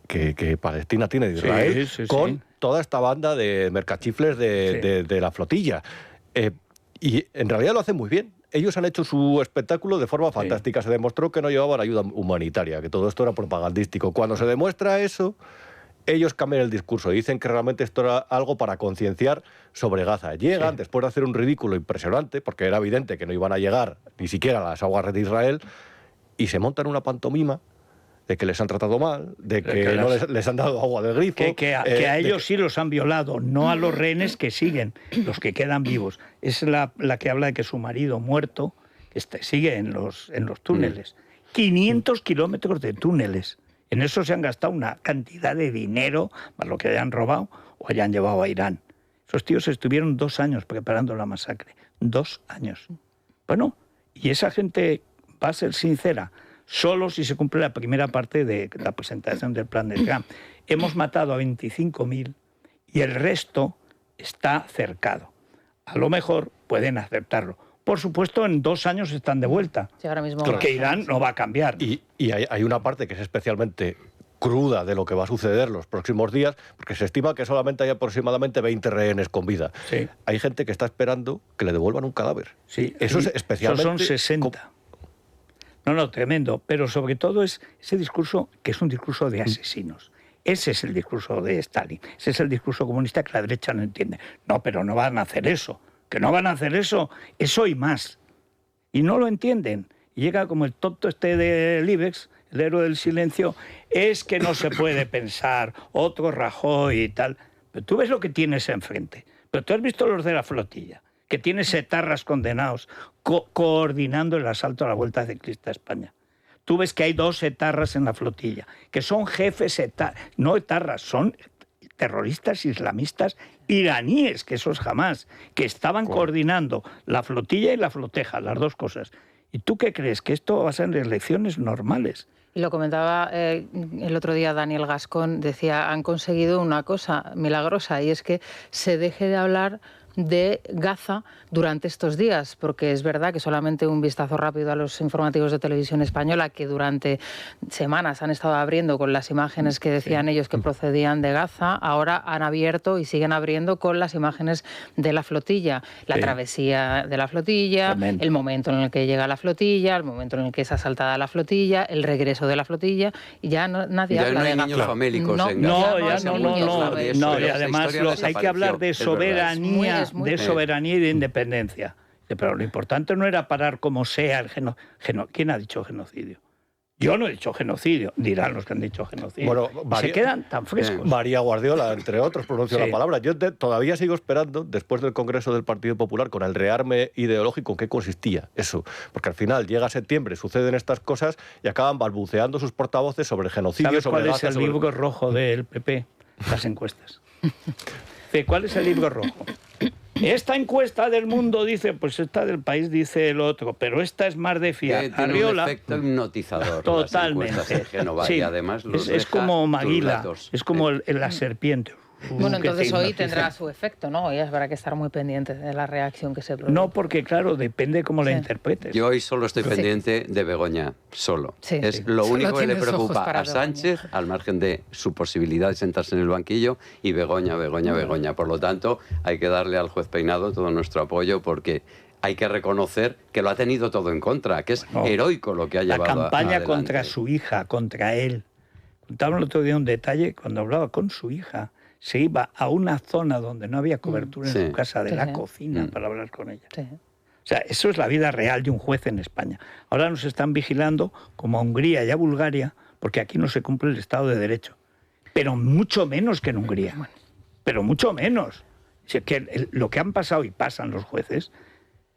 que Palestina tiene de Israel con toda esta banda de mercachifles de la flotilla. Y en realidad lo hacen muy bien. Ellos han hecho su espectáculo de forma fantástica. Se demostró que no llevaban ayuda humanitaria, que todo esto era propagandístico. Cuando se demuestra eso, ellos cambian el discurso. Dicen que realmente esto era algo para concienciar sobre Gaza. Llegan, después de hacer un ridículo impresionante, porque era evidente que no iban a llegar ni siquiera a las aguas de Israel, y se montan una pantomima de que les han tratado mal, de que no les han dado agua del grifo. Que a ellos sí los han violado, no a los rehenes que siguen, los que quedan vivos. Es la que habla de que su marido muerto sigue en los túneles. 500 kilómetros de túneles. En eso se han gastado una cantidad de dinero, más lo que hayan robado o hayan llevado a Irán. Esos tíos estuvieron 2 años preparando la masacre. 2 años. Bueno, y esa gente va a ser sincera, solo si se cumple la primera parte de la presentación del plan de Trump. Hemos matado a 25.000 y el resto está cercado. A lo mejor pueden aceptarlo. Por supuesto, en 2 años están de vuelta. Sí, ahora mismo porque Irán no va a cambiar. Y hay una parte que es especialmente cruda de lo que va a suceder los próximos días, porque se estima que solamente hay aproximadamente 20 rehenes con vida. Sí. Hay gente que está esperando que le devuelvan un cadáver. Sí, eso es especialmente... Esos son 60. No, tremendo. Pero sobre todo es ese discurso que es un discurso de asesinos. Ese es el discurso de Stalin. Ese es el discurso comunista que la derecha no entiende. No, pero no van a hacer eso. Que no van a hacer eso y más. Y no lo entienden. Y llega como el tonto del IBEX, el héroe del silencio, es que no se puede pensar, otro Rajoy y tal. Pero tú ves lo que tienes enfrente. Pero tú has visto los de la flotilla, que tienes etarras condenados coordinando el asalto a la Vuelta Ciclista a España. Tú ves que hay 2 etarras en la flotilla, que son jefes no etarras, son terroristas islamistas iraníes, que esos jamás, que estaban coordinando la flotilla y la floteja, las 2 cosas. ¿Y tú qué crees? ¿Que esto va a ser elecciones normales? Y lo comentaba el otro día Daniel Gascón, decía, han conseguido una cosa milagrosa, y es que se deje de hablar de Gaza durante estos días, porque es verdad que solamente un vistazo rápido a los informativos de televisión española, que durante semanas han estado abriendo con las imágenes que decían ellos que procedían de Gaza, ahora han abierto y siguen abriendo con las imágenes de la flotilla, la travesía de la flotilla, el momento en el que llega la flotilla, el momento en el que es asaltada la flotilla, el regreso de la flotilla, y ya nadie habla de Gaza. Niños famélicos en Gaza. No, y además hay que hablar de soberanía, y de independencia. Pero lo importante no era parar como sea el genocidio. ¿Quién ha dicho genocidio? Yo no he dicho genocidio, dirán los que han dicho genocidio. Bueno, se quedan tan frescos. María Guardiola, entre otros, pronunció la palabra. Yo todavía sigo esperando, después del Congreso del Partido Popular, con el rearme ideológico, en qué consistía eso. Porque al final llega septiembre, suceden estas cosas y acaban balbuceando sus portavoces sobre el genocidio. ¿Sabes sobre cuál es el libro rojo del PP? Las encuestas. ¿Cuál es el libro rojo? Esta encuesta del Mundo dice, pues esta del País dice el otro, pero esta es más de fiar. Tiene un efecto hipnotizador. Totalmente. Sí. Y además es como Maguila, es como la serpiente. Bueno, entonces hoy tendrá su efecto, ¿no? Hoy habrá que estar muy pendiente de la reacción que se produce. No, porque claro, depende cómo la interpretes. Yo hoy solo estoy pendiente de Begoña, solo. Es lo Solo único que le preocupa a Begoña. Sánchez, al margen de su posibilidad de sentarse en el banquillo, y Begoña. Por lo tanto, hay que darle al juez Peinado todo nuestro apoyo, porque hay que reconocer que lo ha tenido todo en contra, que es heroico lo que ha llevado la campaña adelante. contra su hija, contra él. Contaba el otro día un detalle cuando hablaba con su hija. Se iba a una zona donde no había cobertura en su casa, de la cocina, para hablar con ella. Sí. O sea, eso es la vida real de un juez en España. Ahora nos están vigilando como a Hungría y a Bulgaria, porque aquí no se cumple el Estado de Derecho. Pero mucho menos que en Hungría. Pero mucho menos. Si es que lo que han pasado y pasan los jueces,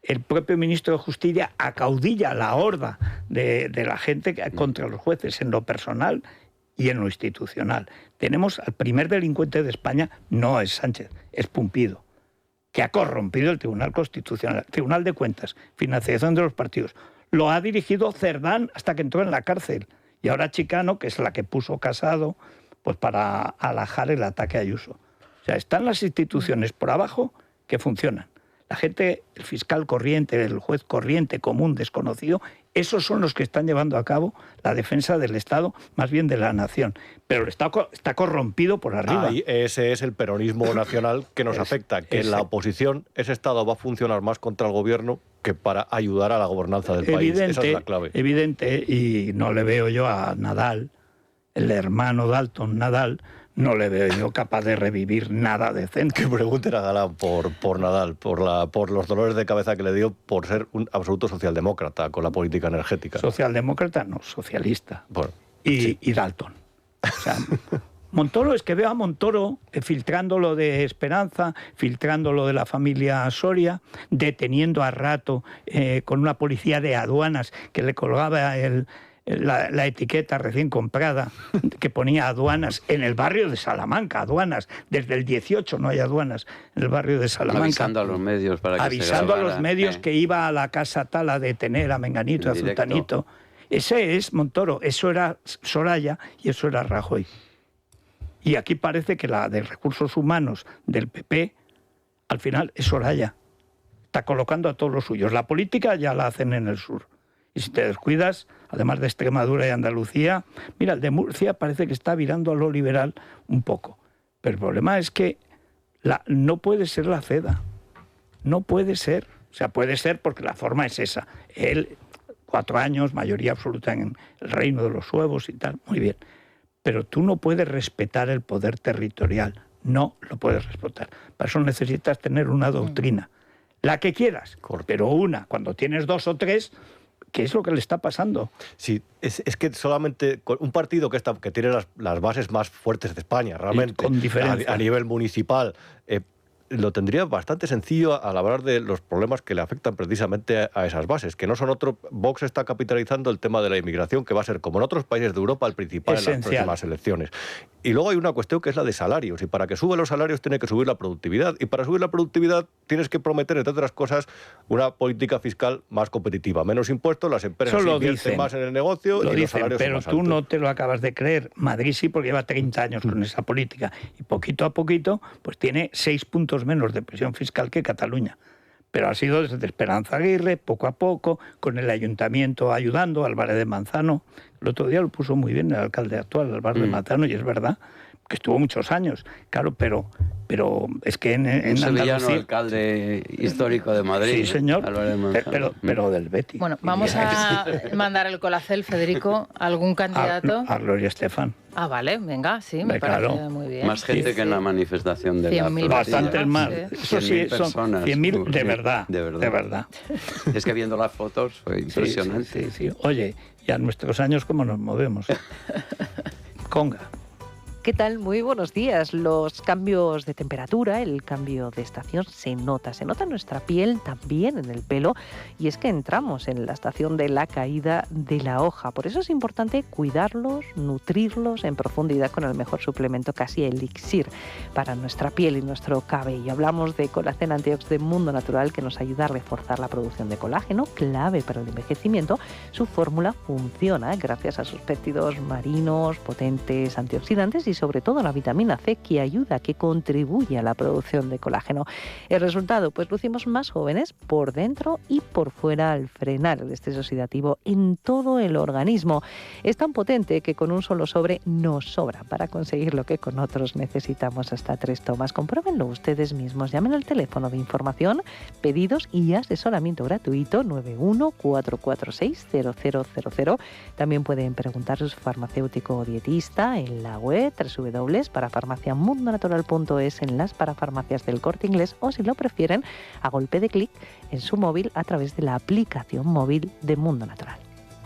el propio ministro de Justicia acaudilla la horda de la gente contra los jueces en lo personal y en lo institucional. Tenemos al primer delincuente de España, no es Sánchez, es Pumpido, que ha corrompido el Tribunal Constitucional, Tribunal de Cuentas, financiación de los partidos. Lo ha dirigido Cerdán hasta que entró en la cárcel. Y ahora Chicano, que es la que puso Casado, pues para alajar el ataque a Ayuso. O sea, están las instituciones por abajo que funcionan. La gente, el fiscal corriente, el juez corriente, común, desconocido, esos son los que están llevando a cabo la defensa del Estado, más bien de la nación. Pero el Estado está corrompido por arriba. Ese es el peronismo nacional que nos afecta, que en la oposición ese Estado va a funcionar más contra el gobierno que para ayudar a la gobernanza del país. Esa es la clave. Evidente, y no le veo yo a Nadal, el hermano Dalton Nadal, no le veo yo capaz de revivir nada decente. Que pregunten a Galán por Nadal, por los dolores de cabeza que le dio por ser un absoluto socialdemócrata con la política energética. Socialdemócrata, no, socialista. Bueno, y Dalton. O sea, Montoro, es que veo a Montoro filtrando lo de Esperanza, filtrando lo de la familia Soria, deteniendo a rato con una policía de aduanas que le colgaba la etiqueta recién comprada que ponía aduanas en el barrio de Salamanca, aduanas, desde el 18 no hay aduanas en el barrio de Salamanca. Avisando a los medios para que avisando a los medios que iba a la casa tal a detener a Menganito, a Zutanito. Ese es Montoro, eso era Soraya y eso era Rajoy. Y aquí parece que la de recursos humanos del PP al final es Soraya. Está colocando a todos los suyos. La política ya la hacen en el sur. Y si te descuidas, además de Extremadura y Andalucía, mira, el de Murcia parece que está virando a lo liberal un poco. Pero el problema es que no puede ser la CEDA. No puede ser. O sea, puede ser porque la forma es esa. Él, 4 años, mayoría absoluta en el reino de los huevos y tal, muy bien. Pero tú no puedes respetar el poder territorial. No lo puedes respetar. Para eso necesitas tener una doctrina. La que quieras, pero una. Cuando tienes 2 o 3... ¿qué es lo que le está pasando? Sí, es que solamente un partido que tiene las bases más fuertes de España, realmente, con diferencia, a nivel municipal, lo tendría bastante sencillo al hablar de los problemas que le afectan precisamente a esas bases, que no son otro. Vox está capitalizando el tema de la inmigración, que va a ser, como en otros países de Europa, el principal en las próximas elecciones. Y luego hay una cuestión que es la de salarios, y para que suban los salarios tiene que subir la productividad, y para subir la productividad tienes que prometer, entre otras cosas, una política fiscal más competitiva, menos impuestos, las empresas invierten más en el negocio y los salarios pero son más tú altos. no te lo acabas de creer. Madrid sí, porque lleva 30 años con esa política, y poquito a poquito pues tiene 6 puntos menos de presión fiscal que Cataluña. Pero ha sido desde Esperanza Aguirre, poco a poco, con el ayuntamiento ayudando, Álvarez de Manzano. El otro día lo puso muy bien el alcalde actual, Álvarez de Manzano, y es verdad. que estuvo muchos años, claro, pero es que en un sevillano Andalucía, alcalde histórico de Madrid. Sí, señor, Álvarez Manzano. pero del Betis. Bueno, vamos a mandar el colacel, Federico, ¿algún candidato? A Gloria Estefan. Ah, vale, venga, sí, me parece Claro. muy bien. Más gente que en la manifestación de la 100.000 plantilla. Bastantes más. Sí. Eso sí, 100.000 son personas. 100.000 de Sí, verdad. de verdad. De verdad. Es que viendo las fotos fue impresionante. Sí. Oye, y a nuestros años, ¿cómo nos movemos? Conga. ¿Qué tal? Muy buenos días. Los cambios de temperatura, el cambio de estación se nota en nuestra piel, también en el pelo, y es que entramos en la estación de la caída de la hoja. Por eso es importante cuidarlos, nutrirlos en profundidad con el mejor suplemento, casi elixir, para nuestra piel y nuestro cabello. Hablamos de Colágeno Antiox de Mundo Natural, que nos ayuda a reforzar la producción de colágeno, clave para el envejecimiento. Su fórmula funciona gracias a sus péptidos marinos, potentes antioxidantes y sobre todo la vitamina C, que ayuda, que contribuye a la producción de colágeno. El resultado, pues lucimos más jóvenes por dentro y por fuera al frenar el estrés oxidativo en todo el organismo. Es tan potente que con un solo sobre nos sobra para conseguir lo que con otros necesitamos hasta 3 tomas. Compruébenlo ustedes mismos. Llamen al teléfono de información, pedidos y asesoramiento gratuito 91-446-0000. También pueden preguntar a su farmacéutico o dietista en la web www.parafarmaciamundonatural.es, en las parafarmacias del Corte Inglés, o si lo prefieren, a golpe de clic en su móvil a través de la aplicación móvil de Mundo Natural.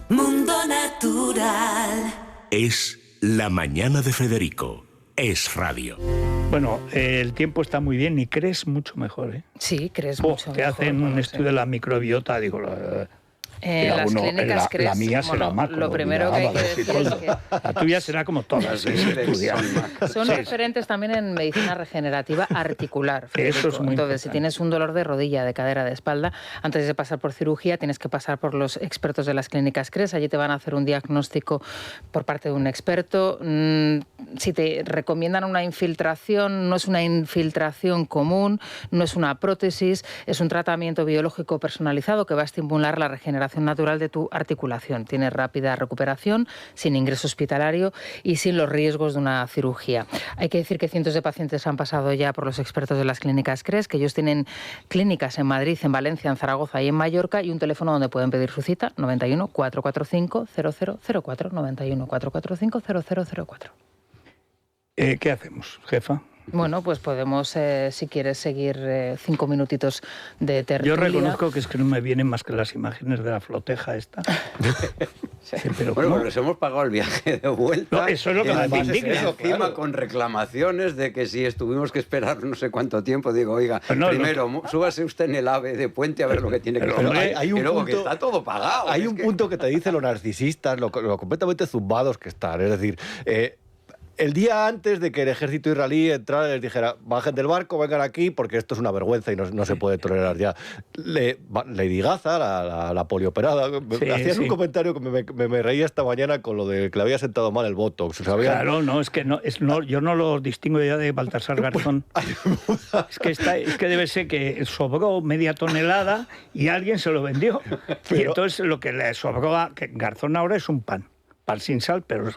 Mundo Natural. Es la mañana de Federico. Es radio. Bueno, el tiempo está muy bien y crees mucho mejor, ¿eh? Sí, crees mucho que mejor. hacen un estudio de la microbiota, digo... las clínicas la crees, mía será más. lo primero que hay que decir es que la tuya será como todas. son referentes también en medicina regenerativa articular. Eso es muy Entonces, si importante. tienes un dolor de rodilla, de cadera, de espalda, antes de pasar por cirugía tienes que pasar por los expertos de las clínicas CRES. Allí te van a hacer un diagnóstico por parte de un experto. Si te recomiendan una infiltración, no es una infiltración común, no es una prótesis, es un tratamiento biológico personalizado que va a estimular la regeneración natural de tu articulación. Tiene rápida recuperación, sin ingreso hospitalario y sin los riesgos de una cirugía. Hay que decir que cientos de pacientes han pasado ya por los expertos de las clínicas CRES, que ellos tienen clínicas en Madrid, en Valencia, en Zaragoza y en Mallorca, y un teléfono donde pueden pedir su cita, 91 445 0004, 91 445 0004. ¿Qué hacemos, jefa? Bueno, pues podemos, si quieres, seguir 5 minutitos de tertulia. Yo reconozco que es que no me vienen más que las imágenes de la floteja esta. Sí, pero Bueno, ¿cómo? pues les hemos pagado el viaje de vuelta. No, eso es lo que me Además, indigna, encima claro. con reclamaciones de que si estuvimos que esperar no sé cuánto tiempo, digo, oiga, Pues no, primero súbase usted en el AVE de Puente a ver lo que tiene que Pero, hacer. hombre, hay un y luego punto- que está todo pagado. Hay es un que- punto que te dice los narcisistas, lo completamente zumbados que están. Es decir, el día antes de que el ejército israelí entrara, les dijera, bajen del barco, vengan aquí, porque esto es una vergüenza y no se puede tolerar ya. Lady Gaza, la polioperada, Sí, hacías sí. un comentario que me reía esta mañana con lo de que le había sentado mal el Botox. O sea, Claro, no, es que yo no lo distingo ya de Baltasar Garzón. Es que debe ser que sobró media tonelada y alguien se lo vendió. Y Pero- entonces lo que le sobró a que Garzón ahora es un pan sin sal, pero es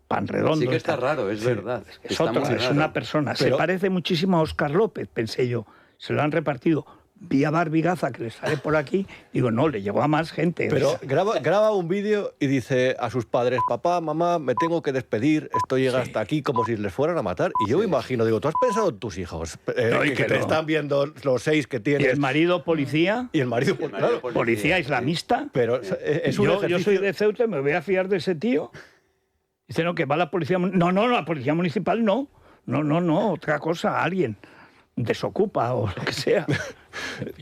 pan redondo. Sí que está tal. raro, es verdad. Es Está otro, muy es raro. una persona. Se Pero- parece muchísimo a Óscar López, pensé yo. Se lo han repartido. Vi a Barbie Gaza que le sale por aquí. Digo, no, le llegó a más gente. Pero O sea, graba un vídeo y dice a sus padres, papá, mamá, me tengo que despedir, esto llega hasta aquí, como si les fueran a matar. Y yo me imagino, digo, ¿tú has pensado en tus hijos? No, y que que te no. están viendo los 6 que y tienes. el marido policía, Y el marido, pues, claro. policía islamista. Pero es un yo ejercicio... soy de Ceuta y me voy a fiar de ese tío. Dice, no, que va la policía... No, la policía municipal no. No, otra cosa, alguien. Desocupa o lo que sea.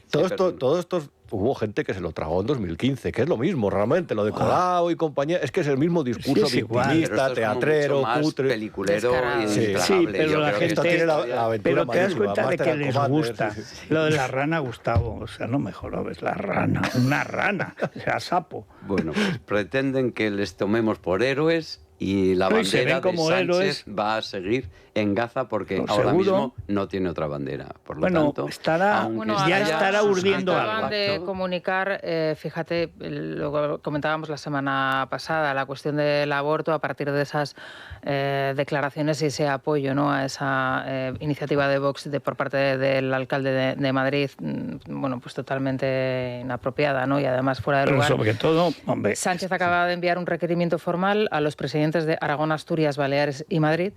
Todo esto hubo gente que se lo tragó en 2015, que es lo mismo, realmente, lo de Colau y compañía, es que es el mismo discurso Sí, es igual. Pero victimista, esto es como teatrero, mucho más cutre. peliculero Descarado. y Sí. intragable. Sí, pero Yo la creo que gente- Esto tiene la aventura Pero te das mayúscula, cuenta de Master que and les Commander, gusta. sí, sí. Lo de la rana, Gustavo. O sea, no me jorobes, la rana. Una rana. O sea, sapo. Bueno, pues pretenden que les tomemos por héroes y la No, se bandera ven como de Sánchez héroes. va a seguir en Gaza porque No, ahora seguro. mismo no tiene otra bandera. Por lo Bueno, tanto, estará- aunque Bueno, esté ya allá, estará sus urdiendo Acaban algo. de comunicar, fíjate, lo comentábamos la semana pasada, la cuestión del aborto a partir de esas declaraciones y ese apoyo, ¿no?, a esa iniciativa de Vox por parte del alcalde de Madrid, bueno, pues totalmente inapropiada, ¿no?, y además fuera de Pero lugar. sobre todo, hombre, Sánchez acaba de enviar un requerimiento formal a los presidentes de Aragón, Asturias, Baleares y Madrid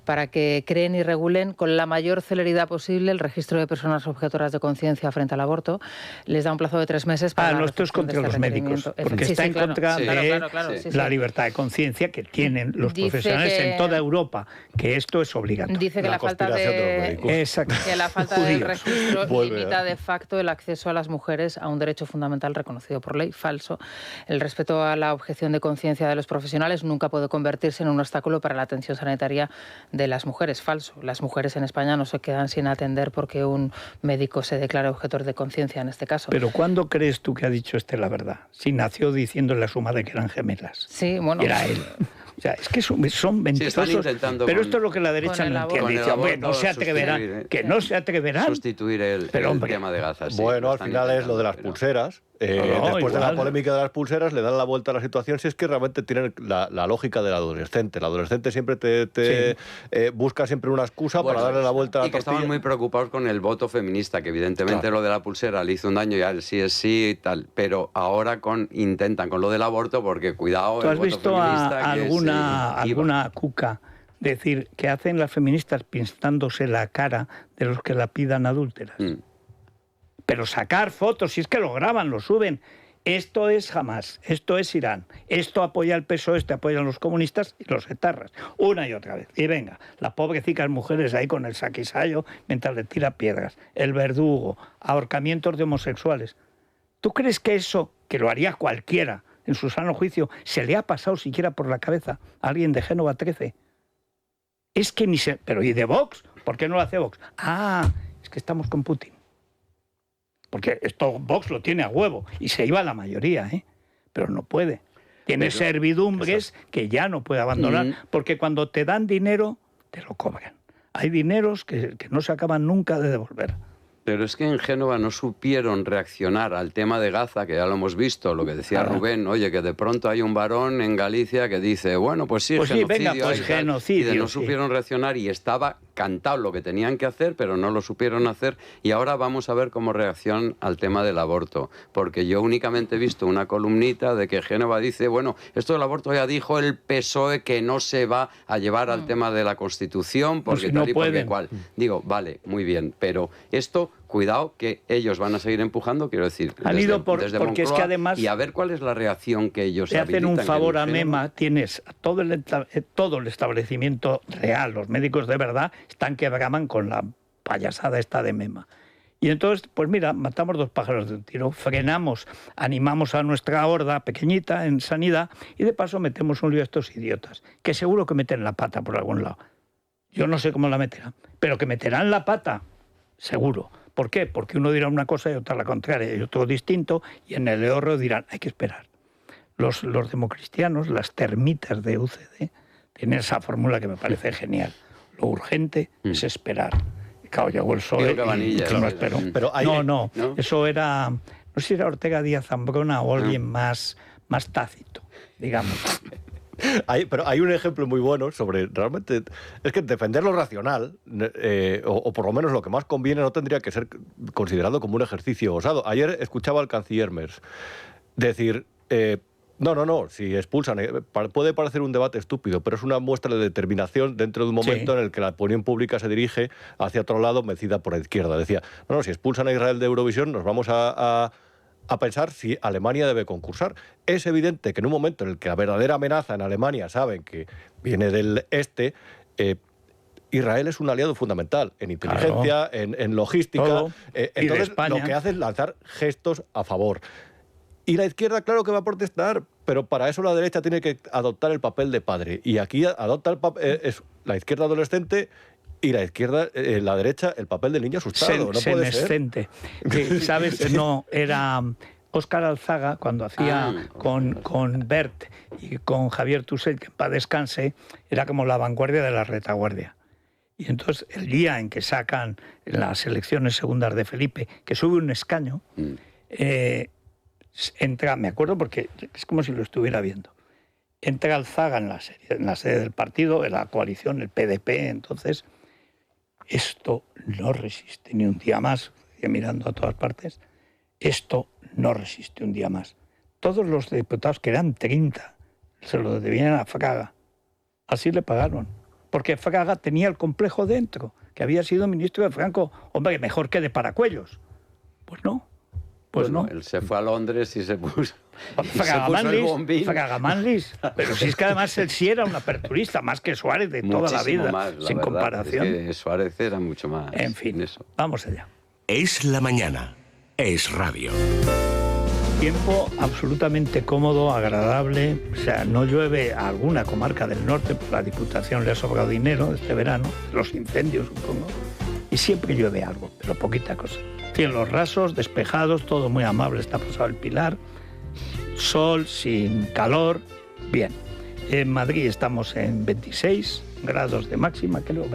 para que creen y regulen con la mayor celeridad posible el registro de personas objetoras de conciencia frente al aborto. Les da un plazo de 3 meses para la no, esto es recepción de contra este los médicos, requerimiento. porque Sí, está sí, en claro. contra Sí. de Claro, sí, la sí. libertad de conciencia que tienen los Dice profesionales que- en toda Europa, que esto es obligatorio. Dice que La la falta conspiración de los médicos. Exacto. que la falta del Judíos. registro Vuelve limita a- de facto el acceso a las mujeres a un derecho fundamental reconocido por ley. Falso. El respeto a la objeción de conciencia de los profesionales nunca puede convertirse en un obstáculo para la atención sanitaria de las mujeres. Falso. Las mujeres en España no se quedan sin atender porque un médico se declare objetor de conciencia en este caso. Pero ¿cuándo crees tú que ha dicho la verdad? Si nació diciéndole a su madre que eran gemelas. Sí, bueno. Era él. O sea, es que son mentirosos. intentando pero con- esto es lo que la derecha con el no aborto. entiende. Con el Dice, hombre, aborto no se atreverán. sustituir, Que no se atreverán. sustituir el Pero, hombre, tema de Gaza. sí, Bueno, lo al están final es lo de las intentando, pero- pulseras. No, Después de la igual. polémica de las pulseras, le dan la vuelta a la situación si es que realmente tienen la lógica del adolescente. El adolescente siempre busca siempre una excusa Bueno, para darle la vuelta a la y que tortilla. estaban muy preocupados con el voto feminista, que evidentemente Claro. lo de la pulsera le hizo un daño, ya el sí es sí y tal, pero ahora intentan con lo del aborto, porque cuidado, ¿Tú el has voto visto feminista a que alguna, se iba. alguna cuca decir que hacen las feministas pintándose la cara de los que la pidan adúlteras? Mm. Pero sacar fotos, si es que lo graban, lo suben. Esto es Hamás, esto es Irán, esto apoya el PSOE, esto apoyan los comunistas y los etarras, una y otra vez. Y venga, las pobrecicas mujeres ahí con el saquisayo mientras le tira piedras, el verdugo, ahorcamientos de homosexuales. ¿Tú crees que eso, que lo haría cualquiera en su sano juicio, se le ha pasado siquiera por la cabeza a alguien de Génova 13? Es que ni se... Pero ¿y de Vox? ¿Por qué no lo hace Vox? Ah, es que estamos con Putin. Porque esto Vox lo tiene a huevo y se iba la mayoría, ¿eh? Pero no puede. Tiene Pero- servidumbres que ya no puede abandonar, porque cuando te dan dinero, te lo cobran. Hay dineros que no se acaban nunca de devolver. Pero es que en Génova no supieron reaccionar al tema de Gaza, que ya lo hemos visto, lo que decía Claro. Rubén, oye, que de pronto hay un varón en Galicia que dice, bueno, pues sí, Pues sí, genocidio. venga, pues hay y tal, genocidio, y no sí. supieron reaccionar y estaba cantado lo que tenían que hacer, pero no lo supieron hacer. Y ahora vamos a ver cómo reaccionan al tema del aborto. Porque yo únicamente he visto una columnita de que Génova dice, bueno, esto del aborto ya dijo el PSOE que no se va a llevar al tema de la Constitución, porque Pues si tal no y porque pueden. cual. Digo, vale, muy bien, pero esto... Cuidado que ellos van a seguir empujando, quiero decir, Han ido porque es que Moncloa, además y a ver cuál es la reacción que ellos te hacen un habilitan, que favor a en Génova- Mema, tienes a todo el establecimiento real, los médicos de verdad están que braman con la payasada esta de Mema. Y entonces, pues mira, matamos 2 pájaros de un tiro, frenamos, animamos a nuestra horda pequeñita en sanidad y de paso metemos un lío a estos idiotas, que seguro que meten la pata por algún lado. Yo no sé cómo la meterán, pero que meterán la pata, seguro. ¿Por qué? Porque uno dirá una cosa y otra la contraria, y otro distinto, y en el Eorro dirán, hay que esperar. Los democristianos, las termitas de UCD, tienen esa fórmula que me parece genial. Lo urgente es esperar. Y claro, llegó el PSOE Diego Cabanillas, y no sí. esperó. Pero hay- no, ¿no? eso era, no sé si era Ortega Díaz Zambrona o alguien más tácito, digamos. Pero hay un ejemplo muy bueno sobre realmente es que defender lo racional o por lo menos lo que más conviene no tendría que ser considerado como un ejercicio osado. Ayer escuchaba al canciller Merz decir no, si expulsan puede parecer un debate estúpido, pero es una muestra de determinación dentro de un momento en el que la opinión pública se dirige hacia otro lado, mecida por la izquierda. Decía, no, si expulsan a Israel de Eurovisión nos vamos a pensar si Alemania debe concursar. Es evidente que en un momento en el que la verdadera amenaza en Alemania saben que viene del este, Israel es un aliado fundamental en inteligencia, en logística. Todo. Y de Entonces España. lo que hace es lanzar gestos a favor. Y la izquierda, claro que va a protestar, pero para eso la derecha tiene que adoptar el papel de padre. Y aquí adopta el papel, es la izquierda adolescente y la izquierda, la derecha, el papel del niño asustado. No puede ser. Senescente. Que, ¿sabes? No, era Óscar Alzaga, cuando hacía con Bert y con Javier Tuset, que en paz descanse, era como la vanguardia de la retaguardia. Y entonces el día en que sacan las elecciones segundas de Felipe, que sube un escaño, entra, me acuerdo porque es como si lo estuviera viendo, entra Alzaga en la sede del partido, en la coalición, el PDP, entonces, esto no resiste ni un día más, mirando a todas partes, esto no resiste un día más. Todos los diputados, que eran 30, se lo debían a Fraga. Así le pagaron. Porque Fraga tenía el complejo dentro, que había sido ministro de Franco. Hombre, mejor que de Paracuellos. Pues no. Pues no. Él se fue a Londres y se puso, Fraga Manlis. Pero si es que además él sí era un aperturista, más que Suárez de toda la vida, más, sin comparación. Es que Suárez era mucho más. En fin, eso. Vamos allá. Es la mañana. Es radio. Tiempo absolutamente cómodo, agradable. O sea, no llueve a alguna comarca del norte, por la Diputación le ha sobrado dinero este verano, los incendios, supongo. Y siempre llueve algo, pero poquita cosa. Cielos rasos, despejados, todo muy amable, está pasado el Pilar. Sol, sin calor, bien. En Madrid estamos en 26 grados de máxima, creo,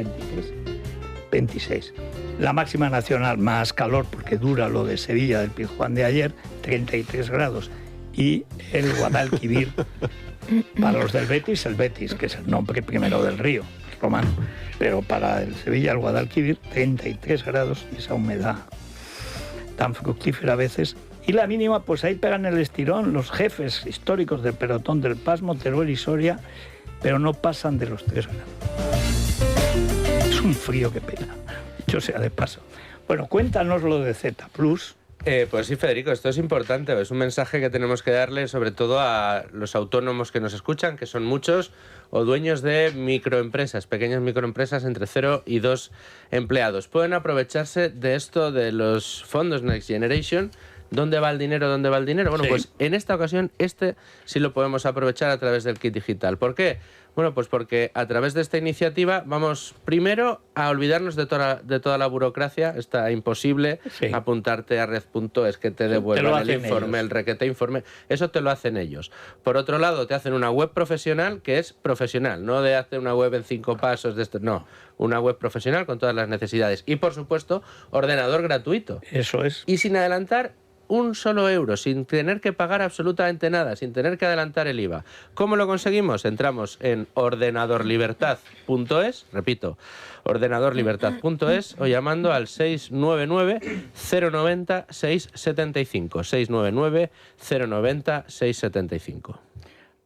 26. La máxima nacional, más calor, porque dura lo de Sevilla del Pizjuán de ayer, 33 grados. Y el Guadalquivir, para los del Betis, el Betis, que es el nombre primero del río, romano. Pero para el Sevilla, el Guadalquivir, 33 grados y esa humedad tan fructífera a veces. Y la mínima, pues ahí pegan el estirón los jefes históricos del pelotón del Pasmo, Teruel y Soria, pero no pasan de los 3 grados. Es un frío que pena. Yo sea de paso. Bueno, cuéntanos lo de Z+. Pues sí, Federico, esto es importante. Es un mensaje que tenemos que darle sobre todo a los autónomos que nos escuchan, que son muchos, o dueños de microempresas, pequeñas microempresas entre 0 y 2 empleados. Pueden aprovecharse de esto de los fondos Next Generation. ¿Dónde va el dinero? ¿Dónde va el dinero? Bueno, sí. Pues en esta ocasión sí lo podemos aprovechar a través del kit digital. ¿Por qué? Bueno, pues porque a través de esta iniciativa vamos primero a olvidarnos de toda la burocracia. Está imposible apuntarte a red.es, que te devuelvan el informe, ellos. El requete informe. Eso te lo hacen ellos. Por otro lado, te hacen una web profesional que es profesional, no de hacer una web en 5 pasos, no. Una web profesional con todas las necesidades. Y, por supuesto, ordenador gratuito. Eso es. Y sin adelantar un solo euro, sin tener que pagar absolutamente nada, sin tener que adelantar el IVA. ¿Cómo lo conseguimos? Entramos en ordenadorlibertad.es, repito, ordenadorlibertad.es o llamando al 699-090-675. 699-090-675.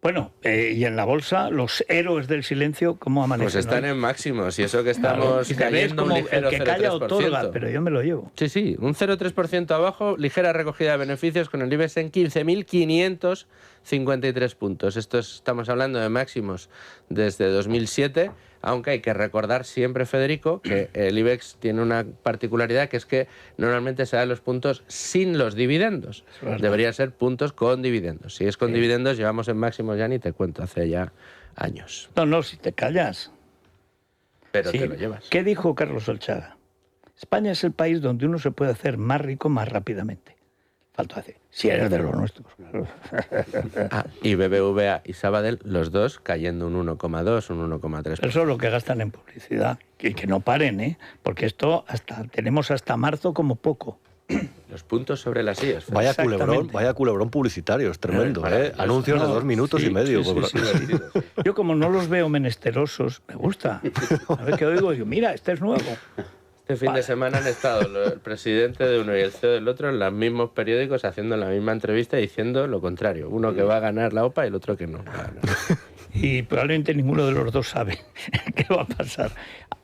Bueno, y en la bolsa, los héroes del silencio, ¿cómo amanecen? Pues están en máximos, y eso que estamos cayendo como un ligero el que calla otorga, pero yo me lo llevo. Sí, un 0,3% abajo, ligera recogida de beneficios con el IBEX en 15.553 puntos. Estamos hablando de máximos desde 2007, aunque hay que recordar siempre, Federico, que el IBEX tiene una particularidad, que es que normalmente se dan los puntos sin los dividendos. Deberían ser puntos con dividendos. Si es con dividendos, llevamos en máximos ya ni te cuento, hace ya años. No, si te callas. Pero te lo llevas. ¿Qué dijo Carlos Olchaga? España es el país donde uno se puede hacer más rico más rápidamente. Falta decir, si eres de los nuestros. Y BBVA y Sabadell, los dos cayendo un 1,2, un 1,3%. Eso es lo que gastan en publicidad. Y que no paren, porque esto tenemos hasta marzo como poco. Los puntos sobre las sillas. Vaya culebrón publicitario, es tremendo. Anuncios de 2 minutos y medio. Sí. Yo como no los veo menesterosos, me gusta. A ver qué oigo, digo, mira, este es nuevo. Este fin de semana han estado el presidente de uno y el CEO del otro en los mismos periódicos haciendo la misma entrevista diciendo lo contrario. Uno que va a ganar la OPA y el otro que no va a ganar. Y probablemente ninguno de los dos sabe qué va a pasar.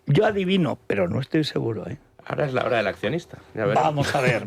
Yo adivino, pero no estoy seguro. Ahora es la hora del accionista. Vamos a ver.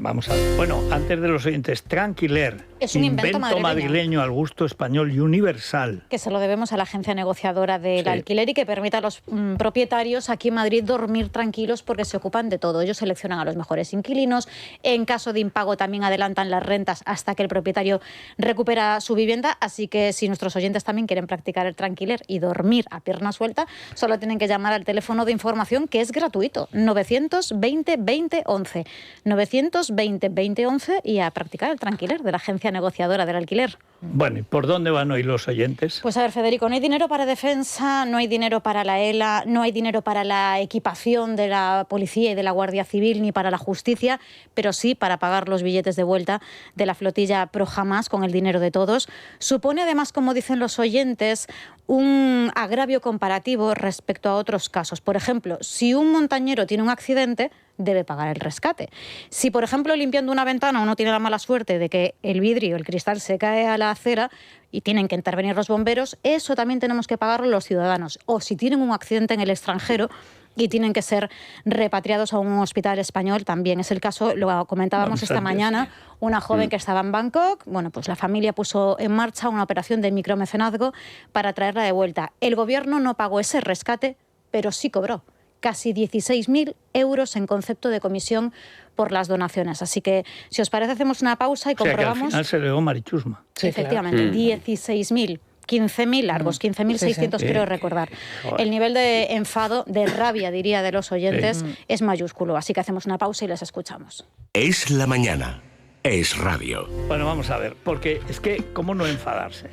Bueno, antes de los oyentes, Tranquiler, Es un invento madrileño al gusto español y universal. Que se lo debemos a la agencia negociadora del alquiler y que permite a los propietarios aquí en Madrid dormir tranquilos porque se ocupan de todo. Ellos seleccionan a los mejores inquilinos. En caso de impago también adelantan las rentas hasta que el propietario recupera su vivienda. Así que si nuestros oyentes también quieren practicar el tranquiler y dormir a pierna suelta, solo tienen que llamar al teléfono de información que es gratuito. 920 20 11. 920 20 11 y a practicar el tranquiler de la agencia negociadora del alquiler. Bueno, ¿y por dónde van hoy los oyentes? Pues a ver, Federico, no hay dinero para defensa, no hay dinero para la ELA, no hay dinero para la equipación de la policía y de la Guardia Civil ni para la justicia, pero sí para pagar los billetes de vuelta de la flotilla Pro Hamas con el dinero de todos. Supone además, como dicen los oyentes, un agravio comparativo respecto a otros casos. Por ejemplo, si un montañero tiene un accidente, debe pagar el rescate. Si, por ejemplo, limpiando una ventana uno tiene la mala suerte de que el vidrio, el cristal se cae a la acera y tienen que intervenir los bomberos, eso también tenemos que pagarlo los ciudadanos. O si tienen un accidente en el extranjero y tienen que ser repatriados a un hospital español, también es el caso, lo comentábamos esta mañana, una joven que estaba en Bangkok, bueno, pues la familia puso en marcha una operación de micromecenazgo para traerla de vuelta. El gobierno no pagó ese rescate, pero sí cobró casi 16.000 euros en concepto de comisión por las donaciones. Así que, si os parece, hacemos una pausa y comprobamos... O sea, que al final se le dio marichusma. Sí, efectivamente, 16.000. 15.000 largos, 15.600 quiero recordar. El nivel de enfado, de rabia, diría, de los oyentes es mayúsculo. Así que hacemos una pausa y les escuchamos. Es la mañana. Es radio. Bueno, vamos a ver, porque es que, ¿cómo no enfadarse?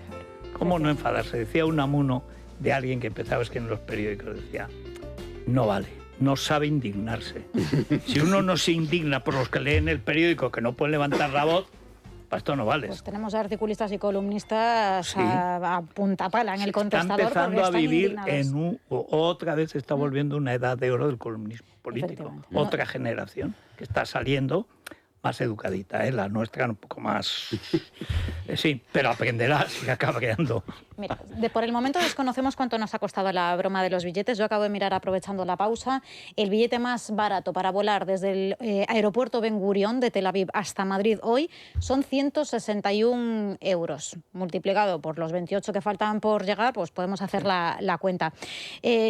¿Cómo no enfadarse? Decía un amuno de alguien que empezaba a escribir en los periódicos, decía, no vale, no sabe indignarse. Si uno no se indigna por los que leen el periódico, que no pueden levantar la voz, para esto no vale. Pues tenemos articulistas y columnistas a punta pala en el contestador. Está empezando a vivir otra vez se está volviendo una edad de oro del columnismo político. Otra generación que está saliendo más educadita, la nuestra un poco más... sí, pero aprenderá, sigue cabreando. Mira, por el momento desconocemos cuánto nos ha costado la broma de los billetes. Yo acabo de mirar, aprovechando la pausa, el billete más barato para volar desde el aeropuerto Ben Gurión de Tel Aviv hasta Madrid hoy son 161 euros. Multiplicado por los 28 que faltan por llegar, pues podemos hacer la cuenta.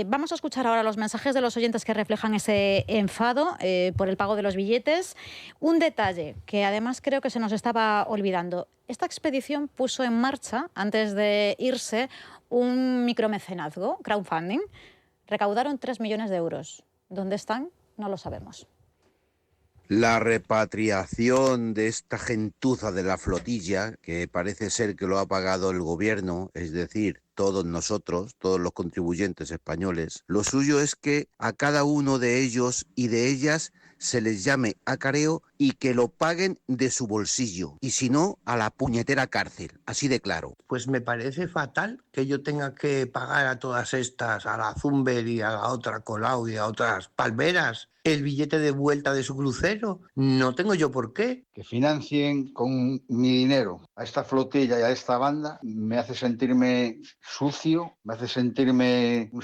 Vamos a escuchar ahora los mensajes de los oyentes que reflejan ese enfado por el pago de los billetes. Un detalle que además creo que se nos estaba olvidando. Esta expedición puso en marcha, antes de irse, un micromecenazgo, crowdfunding. Recaudaron 3 millones de euros. ¿Dónde están? No lo sabemos. La repatriación de esta gentuza de la flotilla, que parece ser que lo ha pagado el gobierno, es decir, todos nosotros, todos los contribuyentes españoles, lo suyo es que a cada uno de ellos y de ellas se les llame a careo y que lo paguen de su bolsillo, y si no, a la puñetera cárcel, así de claro. Pues me parece fatal que yo tenga que pagar a todas estas, a la Zumber y a la otra Colau y a otras palmeras, el billete de vuelta de su crucero. No tengo yo por qué. Que financien con mi dinero a esta flotilla y a esta banda me hace sentirme sucio, me hace sentirme un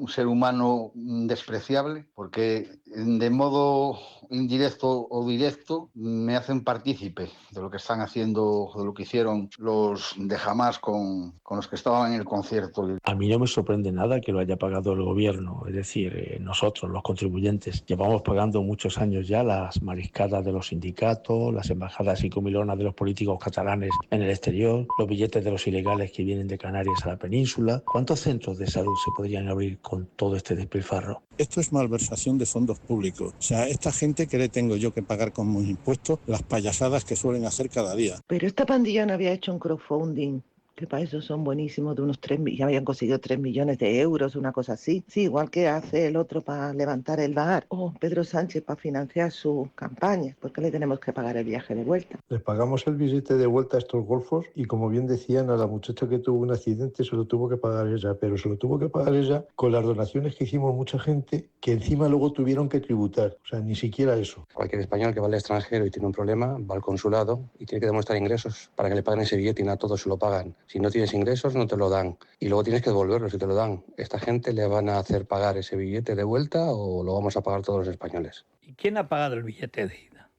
ser humano despreciable, porque de modo indirecto o directo me hacen partícipe de lo que están haciendo, de lo que hicieron los de Hamas con los que estaban en el concierto. A mí no me sorprende nada que lo haya pagado el gobierno, es decir, nosotros, los contribuyentes, llevamos pagando muchos años ya las mariscadas de los sindicatos, las embajadas y comilonas de los políticos catalanes en el exterior, los billetes de los ilegales que vienen de Canarias a la península. ¿Cuántos centros de salud se podrían abrir con todo este despilfarro? Esto es malversación de fondos públicos. O sea, esta gente, ¿qué le tengo yo que pagar con mis impuestos? Las payasadas que suelen hacer cada día. Pero esta pandilla no había hecho un crowdfunding, que para eso son buenísimos, de unos 3 millones, ya habían conseguido 3 millones de euros, una cosa así. Sí, igual que hace el otro para levantar el bar, o Pedro Sánchez para financiar su campaña. ¿Por qué le tenemos que pagar el viaje de vuelta? Les pagamos el billete de vuelta a estos golfos y, como bien decían, a la muchacha que tuvo un accidente se lo tuvo que pagar ella, pero se lo tuvo que pagar ella con las donaciones que hicimos mucha gente, que encima luego tuvieron que tributar. O sea, ni siquiera eso. Cualquier español que va al extranjero y tiene un problema, va al consulado y tiene que demostrar ingresos para que le paguen ese billete, y no a todos se lo pagan. Si no tienes ingresos, no te lo dan. Y luego tienes que devolverlo si te lo dan. ¿Esta gente le van a hacer pagar ese billete de vuelta o lo vamos a pagar todos los españoles? ¿Y quién ha pagado el billete de ida?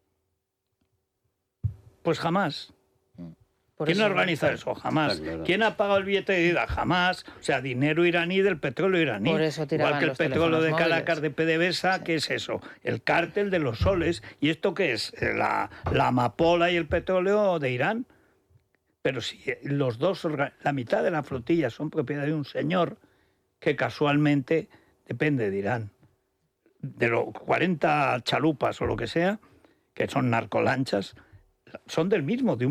Pues jamás. ¿Quién organiza eso? Jamás. Claro. ¿Quién ha pagado el billete de ida? Jamás. O sea, dinero iraní del petróleo iraní. Por eso tiraban igual que el los petróleo de teléfonos Caracas de PDVSA, ¿qué es eso? El cártel de los soles. ¿Y esto qué es? La amapola y el petróleo de Irán. Pero si los dos, la mitad de la flotilla son propiedad de un señor que casualmente depende de Irán. De los 40 chalupas o lo que sea, que son narcolanchas, son de un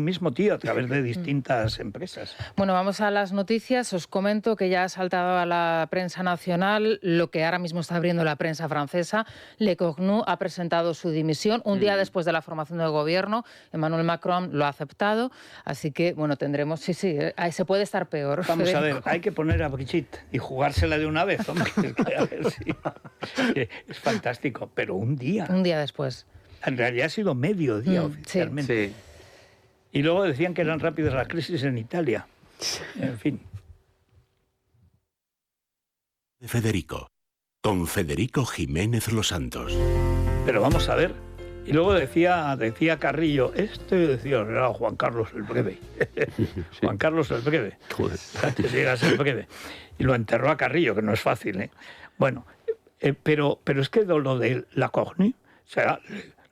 mismo tío a través de distintas empresas. Bueno, vamos a las noticias. Os comento que ya ha saltado a la prensa nacional lo que ahora mismo está abriendo la prensa francesa. Le Cornu ha presentado su dimisión un día después de la formación del gobierno. Emmanuel Macron lo ha aceptado. Así que, bueno, tendremos... Sí, se puede estar peor. Vamos a ver, hay que poner a Brigitte y jugársela de una vez, hombre. A ver si... Es fantástico, pero un día. Un día después. En realidad ha sido medio día oficialmente. Sí. Y luego decían que eran rápidas las crisis en Italia. En fin. De Federico, con Federico Jiménez Los Santos. Pero vamos a ver. Y luego decía Carrillo, era Juan Carlos el Breve. Juan Carlos el Breve. Antes llegas el Breve. Y lo enterró a Carrillo, que no es fácil, ¿eh? Bueno, pero es que lo de la Cornu, o sea,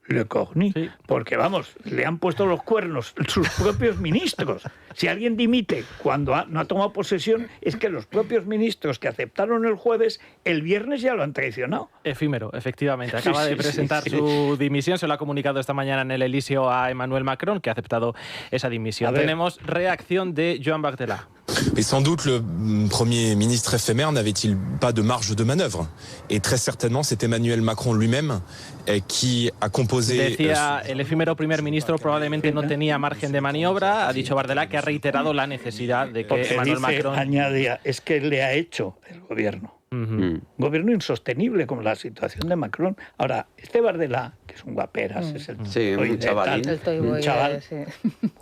Le Cornu, porque vamos, le han puesto los cuernos sus propios ministros. Si alguien dimite cuando no ha tomado posesión, es que los propios ministros que aceptaron el jueves, el viernes ya lo han traicionado. Efímero, efectivamente. Acaba de presentar su dimisión, se lo ha comunicado esta mañana en el Elíseo a Emmanuel Macron, que ha aceptado esa dimisión. Tenemos reacción de Joan Barthelà. Et sans doute le Premier ministre éphémère n'avait-il pas de marge de manœuvre. Et très certainement, c'est Emmanuel Macron lui-même qui a composé... Decía, el efímero primer ministro probablemente no tenía margen de maniobra. Ha dicho Barthelà que ha reiterado la necesidad de que Emmanuel Macron... Añadía, es que le ha hecho el gobierno. Un gobierno insostenible como la situación de Macron. Ahora, este Barthelà, que es un guaperas, es un chavalín. Un chaval,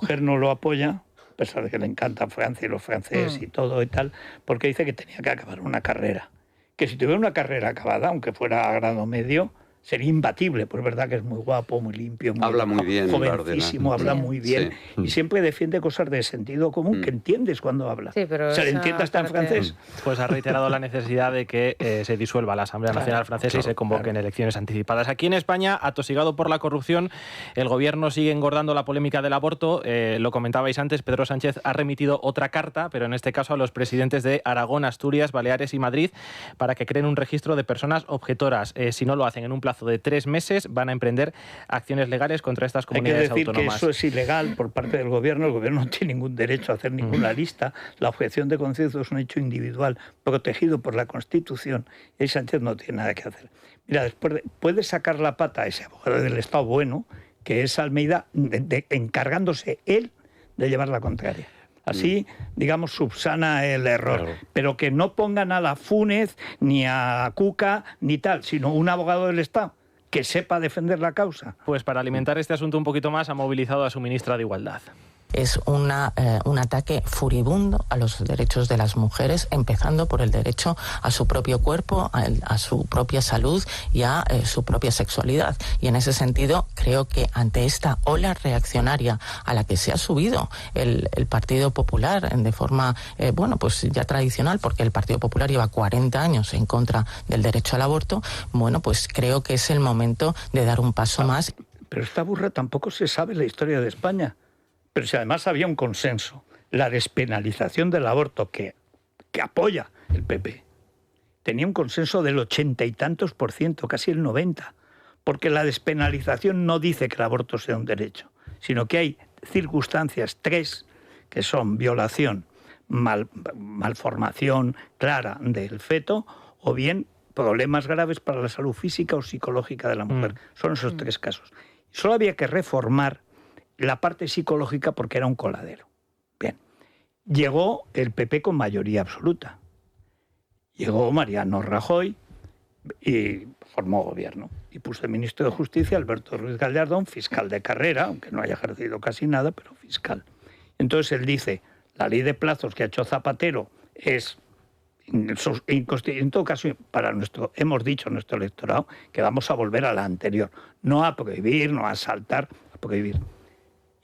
mujer no lo apoya, a pesar de que le encanta Francia y los franceses y todo y tal, porque dice que tenía que acabar una carrera. Que si tuviera una carrera acabada, aunque fuera a grado medio, sería imbatible, pues es verdad que es muy guapo, muy limpio, habla muy bien, jovencísimo, habla muy bien, y siempre defiende cosas de sentido común que entiendes cuando habla. Sí, pero o sea, ¿le entiende hasta en francés? Pues ha reiterado la necesidad de que se disuelva la Asamblea Nacional Francesa y se convoquen elecciones anticipadas. Aquí en España, atosigado por la corrupción, el gobierno sigue engordando la polémica del aborto. Lo comentabais antes, Pedro Sánchez ha remitido otra carta, pero en este caso a los presidentes de Aragón, Asturias, Baleares y Madrid, para que creen un registro de personas objetoras. Si no lo hacen en un plazo de 3 meses, van a emprender acciones legales contra estas comunidades autónomas. Hay que decir que eso es ilegal por parte del gobierno. El gobierno no tiene ningún derecho a hacer ninguna lista. La objeción de conciencia es un hecho individual protegido por la Constitución. Y ahí Sánchez no tiene nada que hacer. Mira, después puede sacar la pata a ese abogado del Estado bueno, que es Almeida, encargándose él de llevar la contraria. Así, digamos, subsana el error. Claro. Pero que no pongan a la Funes, ni a Cuca, ni tal, sino un abogado del Estado que sepa defender la causa. Pues para alimentar este asunto un poquito más, ha movilizado a su ministra de Igualdad. Es un ataque furibundo a los derechos de las mujeres, empezando por el derecho a su propio cuerpo, a su propia salud y a su propia sexualidad. Y en ese sentido, creo que ante esta ola reaccionaria a la que se ha subido el Partido Popular de forma, pues ya tradicional, porque el Partido Popular lleva 40 años en contra del derecho al aborto, pues creo que es el momento de dar un paso más. Pero esta burra tampoco se sabe la historia de España. Pero si además había un consenso, la despenalización del aborto que apoya el PP, tenía un consenso del 80 y tantos %, casi el 90%, porque la despenalización no dice que el aborto sea un derecho, sino que hay circunstancias, 3, que son violación, malformación clara del feto, o bien problemas graves para la salud física o psicológica de la mujer. Son esos 3 casos. Solo había que reformar la parte psicológica porque era un coladero. Bien. Llegó el PP con mayoría absoluta. Llegó Mariano Rajoy y formó gobierno. Y puso el ministro de Justicia, Alberto Ruiz Gallardón, fiscal de carrera, aunque no haya ejercido casi nada, pero fiscal. Entonces él dice, la ley de plazos que ha hecho Zapatero es inconstitucional. En todo caso, hemos dicho nuestro electorado que vamos a volver a la anterior. No a prohibir, no a saltar, a prohibir.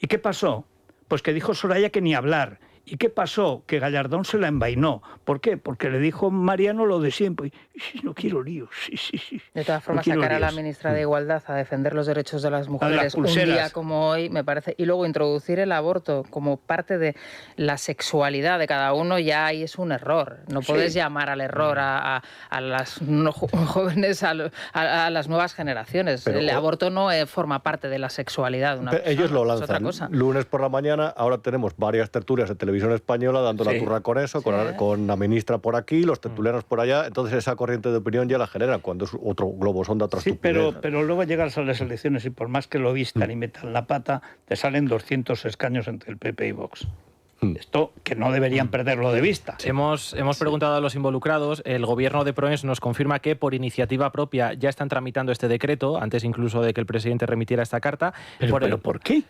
¿Y qué pasó? Pues que dijo Soraya que ni hablar. ¿Y qué pasó? Que Gallardón se la envainó. ¿Por qué? Porque le dijo Mariano lo de siempre. Y no quiero líos. Sí. De todas formas, sacar a la ministra de Igualdad a defender los derechos de las mujeres un día como hoy, me parece, y luego introducir el aborto como parte de la sexualidad de cada uno, ya ahí es un error. No puedes llamar al error a las jóvenes, a las nuevas generaciones. Pero, el aborto no forma parte de la sexualidad de una persona. Ellos lo lanzan. Es otra cosa. Lunes por la mañana, ahora tenemos varias tertulias de televisión española dando la turra con eso, con la ministra por aquí, los tertulianos por allá, entonces esa corriente de opinión ya la genera cuando es otro globo sonda, otra estupidez. Pero luego llegas a las elecciones y por más que lo vistan y metan la pata, te salen 200 escaños entre el PP y Vox. Esto que no deberían perderlo de vista. Hemos preguntado a los involucrados. El gobierno de Proens nos confirma que por iniciativa propia ya están tramitando este decreto, antes incluso de que el presidente remitiera esta carta. ¿Pero por qué?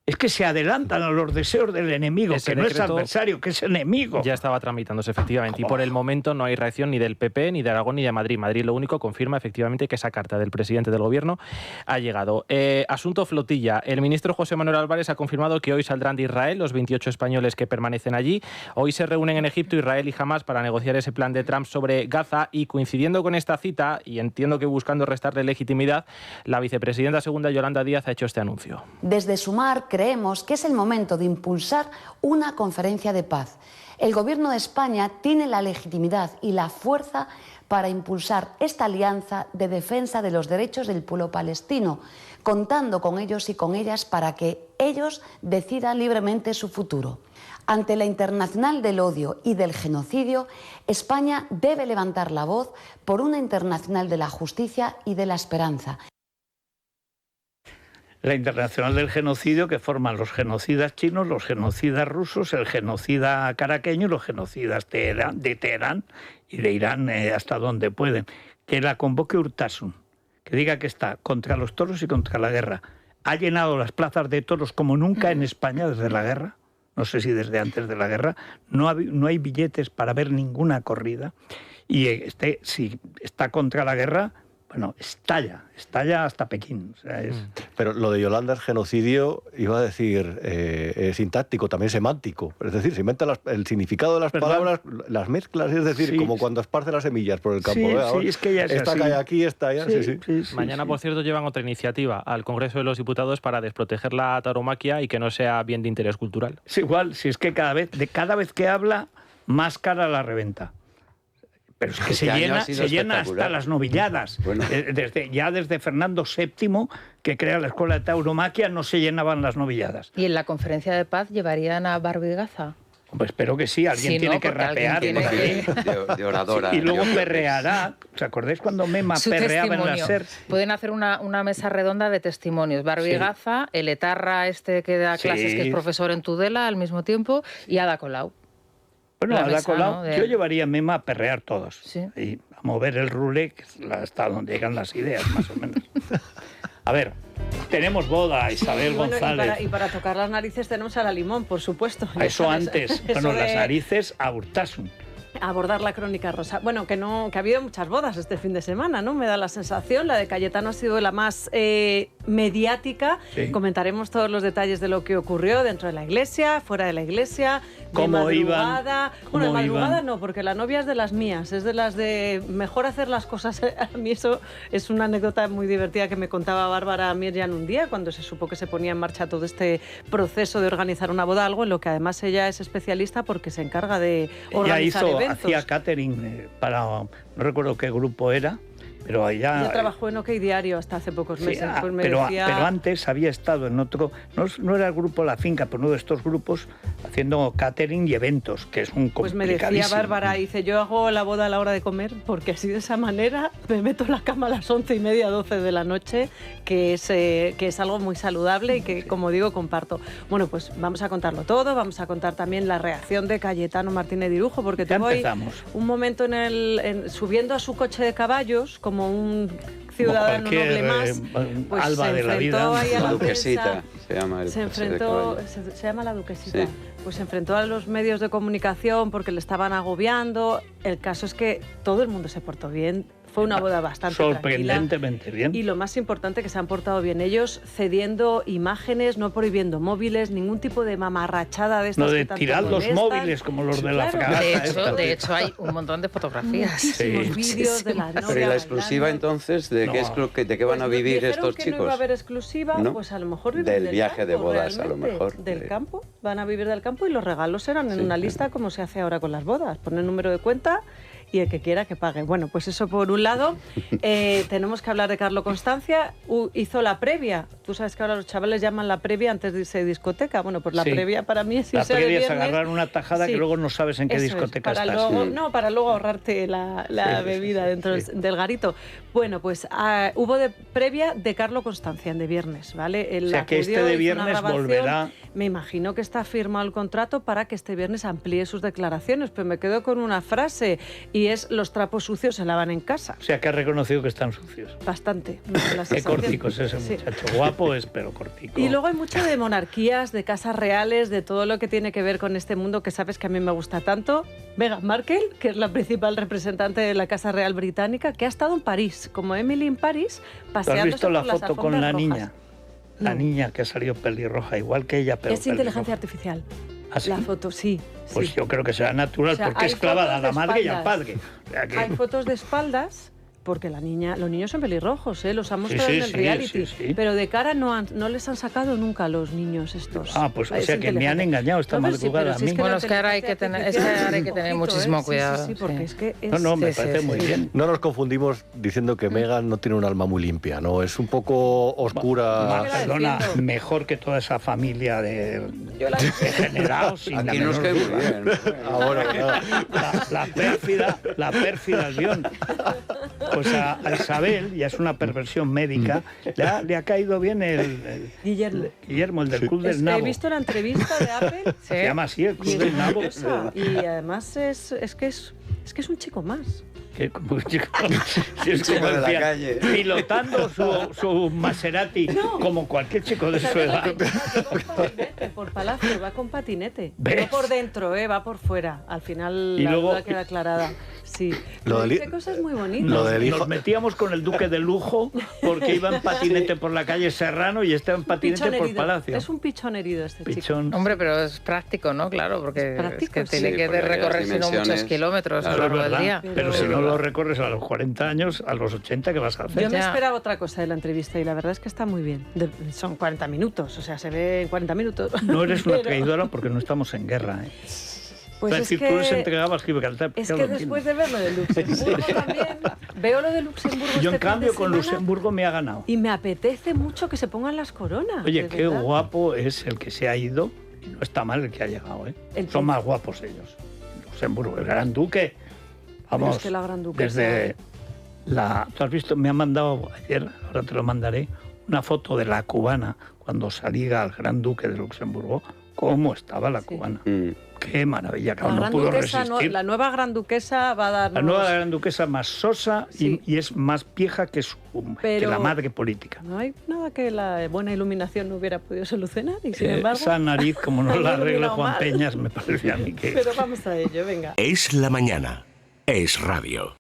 Es que se adelantan a los deseos del enemigo, que no es adversario, que es enemigo. Ya estaba tramitándose, efectivamente. Y por el momento no hay reacción ni del PP, ni de Aragón, ni de Madrid. Madrid lo único confirma efectivamente que esa carta del presidente del gobierno ha llegado. Asunto flotilla. El ministro José Manuel Álvarez ha confirmado que hoy saldrán de Israel los 28 españoles que permanecen allí. Hoy se reúnen en Egipto, Israel y Hamás para negociar ese plan de Trump sobre Gaza. Y coincidiendo con esta cita, y entiendo que buscando restarle legitimidad, la vicepresidenta segunda Yolanda Díaz ha hecho este anuncio. Desde Sumar creemos que es el momento de impulsar una conferencia de paz. El Gobierno de España tiene la legitimidad y la fuerza para impulsar esta alianza de defensa de los derechos del pueblo palestino, contando con ellos y con ellas para que ellos decidan libremente su futuro. Ante la internacional del odio y del genocidio, España debe levantar la voz por una internacional de la justicia y de la esperanza. La internacional del genocidio que forman los genocidas chinos, los genocidas rusos, el genocida caraqueño y los genocidas de Teherán y de Irán hasta donde pueden. Que la convoque Urtasun, que diga que está contra los toros y contra la guerra. Ha llenado las plazas de toros como nunca en España desde la guerra. No sé si desde antes de la guerra. No hay billetes para ver ninguna corrida. Y si está contra la guerra, bueno, estalla hasta Pekín. O sea, Pero lo de Yolanda es genocidio, iba a decir, sintáctico, también semántico. Es decir, se inventa el significado de las palabras, las mezclas, es decir, como cuando esparce las semillas por el campo. Es que ya es esta así. cae aquí, esta allá. Mañana, por cierto, llevan otra iniciativa al Congreso de los Diputados para desproteger la tauromaquia y que no sea bien de interés cultural. Es igual, si es que cada vez que habla, más cara la reventa. Pero es que se llena hasta las novilladas. Bueno. Desde Fernando VII, que crea la escuela de tauromaquia, no se llenaban las novilladas. ¿Y en la conferencia de paz llevarían a Barbie Gaza? Pues espero que sí, alguien tiene que rapear. De oradora. Y luego perreará. ¿Os acordáis cuando Mema perreaba en la SER? Pueden hacer una mesa redonda de testimonios. Barbie Gaza, el etarra que da clases, que es profesor en Tudela al mismo tiempo, y Ada Colau. Bueno, Ada Colau, yo llevaría a Mema a perrear todos. Y a mover el rulé, que es hasta donde llegan las ideas, más o menos. A ver, tenemos boda, Isabel González. Y para tocar las narices tenemos a la Limón, por supuesto. A eso antes. Bueno, las narices a Urtasun. Abordar la crónica rosa. Bueno, que ha habido muchas bodas este fin de semana, ¿no? Me da la sensación. La de Cayetano ha sido la más mediática. Sí. Comentaremos todos los detalles de lo que ocurrió dentro de la iglesia, fuera de la iglesia, de madrugada. Bueno, de madrugada no, porque la novia es de las mías, es de las de mejor hacer las cosas. A mí eso es una anécdota muy divertida que me contaba Bárbara Mirjan un día, cuando se supo que se ponía en marcha todo este proceso de organizar una boda, algo en lo que además ella es especialista porque se encarga de organizar eventos. Hacía catering para, no recuerdo qué grupo era, pero allá... Yo trabajó en OK Diario hasta hace pocos meses. Pues pero antes había estado en otro, no era el grupo La Finca, pero uno de estos grupos haciendo catering y eventos, que es un complicadísimo. Pues me decía Bárbara, dice, yo hago la boda a la hora de comer, porque así de esa manera me meto en la cama a las 11:30, 12 de la noche, que es algo muy saludable y que, como digo, comparto. Bueno, pues vamos a contarlo todo, vamos a contar también la reacción de Cayetano Martínez Dirujo, porque tuvo ahí un momento subiendo a su coche de caballos, como un ciudadano noble más, pues Alba se de la vida. Ahí a la Duquesita se llama. Se llama la Duquesita. Sí. Pues se enfrentó a los medios de comunicación porque le estaban agobiando. El caso es que todo el mundo se portó bien. Fue una boda bastante sorprendentemente tranquila. bien. Y lo más importante, que se han portado bien ellos, cediendo imágenes, no prohibiendo móviles, ningún tipo de mamarrachada de estas. No, de que tanto tirar los molestan. móviles como los de la fragata. De hecho, hay un montón de fotografías. Muchísimos vídeos de la novia. Pero ¿y la exclusiva entonces? ¿De qué van a vivir estos que chicos? No iba a haber exclusiva, ¿No? pues a lo mejor viven del viaje de campo, bodas, a lo realmente, mejor. Del campo, van a vivir del campo y los regalos serán en una lista como se hace ahora con las bodas. Pone el número de cuenta y el que quiera que pague. Bueno, pues eso por un lado. Tenemos que hablar de Carlo Constancia. Hizo la previa. Tú sabes que ahora los chavales llaman la previa antes de irse de discoteca. Bueno, pues la previa para mí es irse de viernes. La previa es agarrar una tajada que luego no sabes en qué discoteca para estás. Luego, no, para luego ahorrarte la bebida dentro del garito. Bueno, pues hubo de previa de Carlo Constancia de viernes, ¿vale? O sea que este de viernes volverá. Me imagino que está firmado el contrato para que este viernes amplíe sus declaraciones, pero me quedo con una frase y es: los trapos sucios se lavan en casa. O sea que ha reconocido que están sucios. Bastante. Qué cortico es ese muchacho. Guapo es, pero cortico. Y luego hay mucho de monarquías, de casas reales, de todo lo que tiene que ver con este mundo que sabes que a mí me gusta tanto. Meghan Markle, que es la principal representante de la Casa Real Británica, que ha estado en París, como Emily en París, paseándose. ¿Has visto la foto con la rojas? niña? La niña que ha salido pelirroja, igual que ella, pero es inteligencia artificial. ¿Ah, sí? La foto, sí. Pues yo creo que será natural, porque es clavada a la madre y al padre. O sea que... Hay fotos de espaldas, porque los niños son pelirrojos, los han mostrado en el reality, pero de cara no les han sacado nunca a los niños estos. Pues o sea que me han engañado esta madrugada a mí. Bueno, es que ahora hay que tener muchísimo cuidado. Sí, porque es que No, me parece muy bien. No nos confundimos diciendo que Meghan no tiene un alma muy limpia, ¿no? Es un poco oscura. Perdona, mejor que toda esa familia de degenerados. Aquí nos queda muy bien. La pérfida Albión. Pues a Isabel, ya es una perversión médica, le ha caído bien el Guillermo, el del Club del Nabo. He visto la entrevista de Apple. Se llama así, el Club del Nabo. Y además es que es un chico más. Como un chico de la calle. Pilotando su Maserati, como cualquier chico de su edad. Por Palacio, va con patinete. No por dentro, va por fuera. Al final la duda queda aclarada. Sí. Dice cosas muy bonitas. Nos metíamos con el duque de lujo porque iba en patinete por la calle Serrano y estaba en patinete por Palacio. Es un pichón herido este chico. Hombre, pero es práctico, ¿no? Claro, porque es que tiene que recorrer sino muchos kilómetros a lo largo del día. Pero si no lo recorres a los 40 años, a los 80, ¿qué vas a hacer? Yo me esperaba otra cosa de la entrevista y la verdad es que está muy bien. Son 40 minutos, o sea, se ve en 40 minutos. No eres una traidora porque no estamos en guerra, Pues es decir, tú les entregabas Gibraltar. Es que después de ver lo de Luxemburgo también, veo lo de Luxemburgo. Yo en cambio con Luxemburgo me ha ganado. Y me apetece mucho que se pongan las coronas. Oye, qué guapo es el que se ha ido. No está mal el que ha llegado, Son más guapos ellos. Luxemburgo, el gran duque. Vamos, es que la gran duquesa... desde tú has visto, me han mandado ayer, ahora te lo mandaré, una foto de la cubana cuando salía al gran duque de Luxemburgo. ¿Cómo estaba la cubana? Qué maravilla, que no pudo resistir. La nueva gran duquesa va a dar. La nueva gran duquesa más sosa y es más vieja que la madre política. No hay nada que la buena iluminación no hubiera podido solucionar y sin embargo... Esa nariz, como no la arregle Juan Peñas, me parece a mí que... Pero vamos a ello, venga. Es la mañana. Es radio.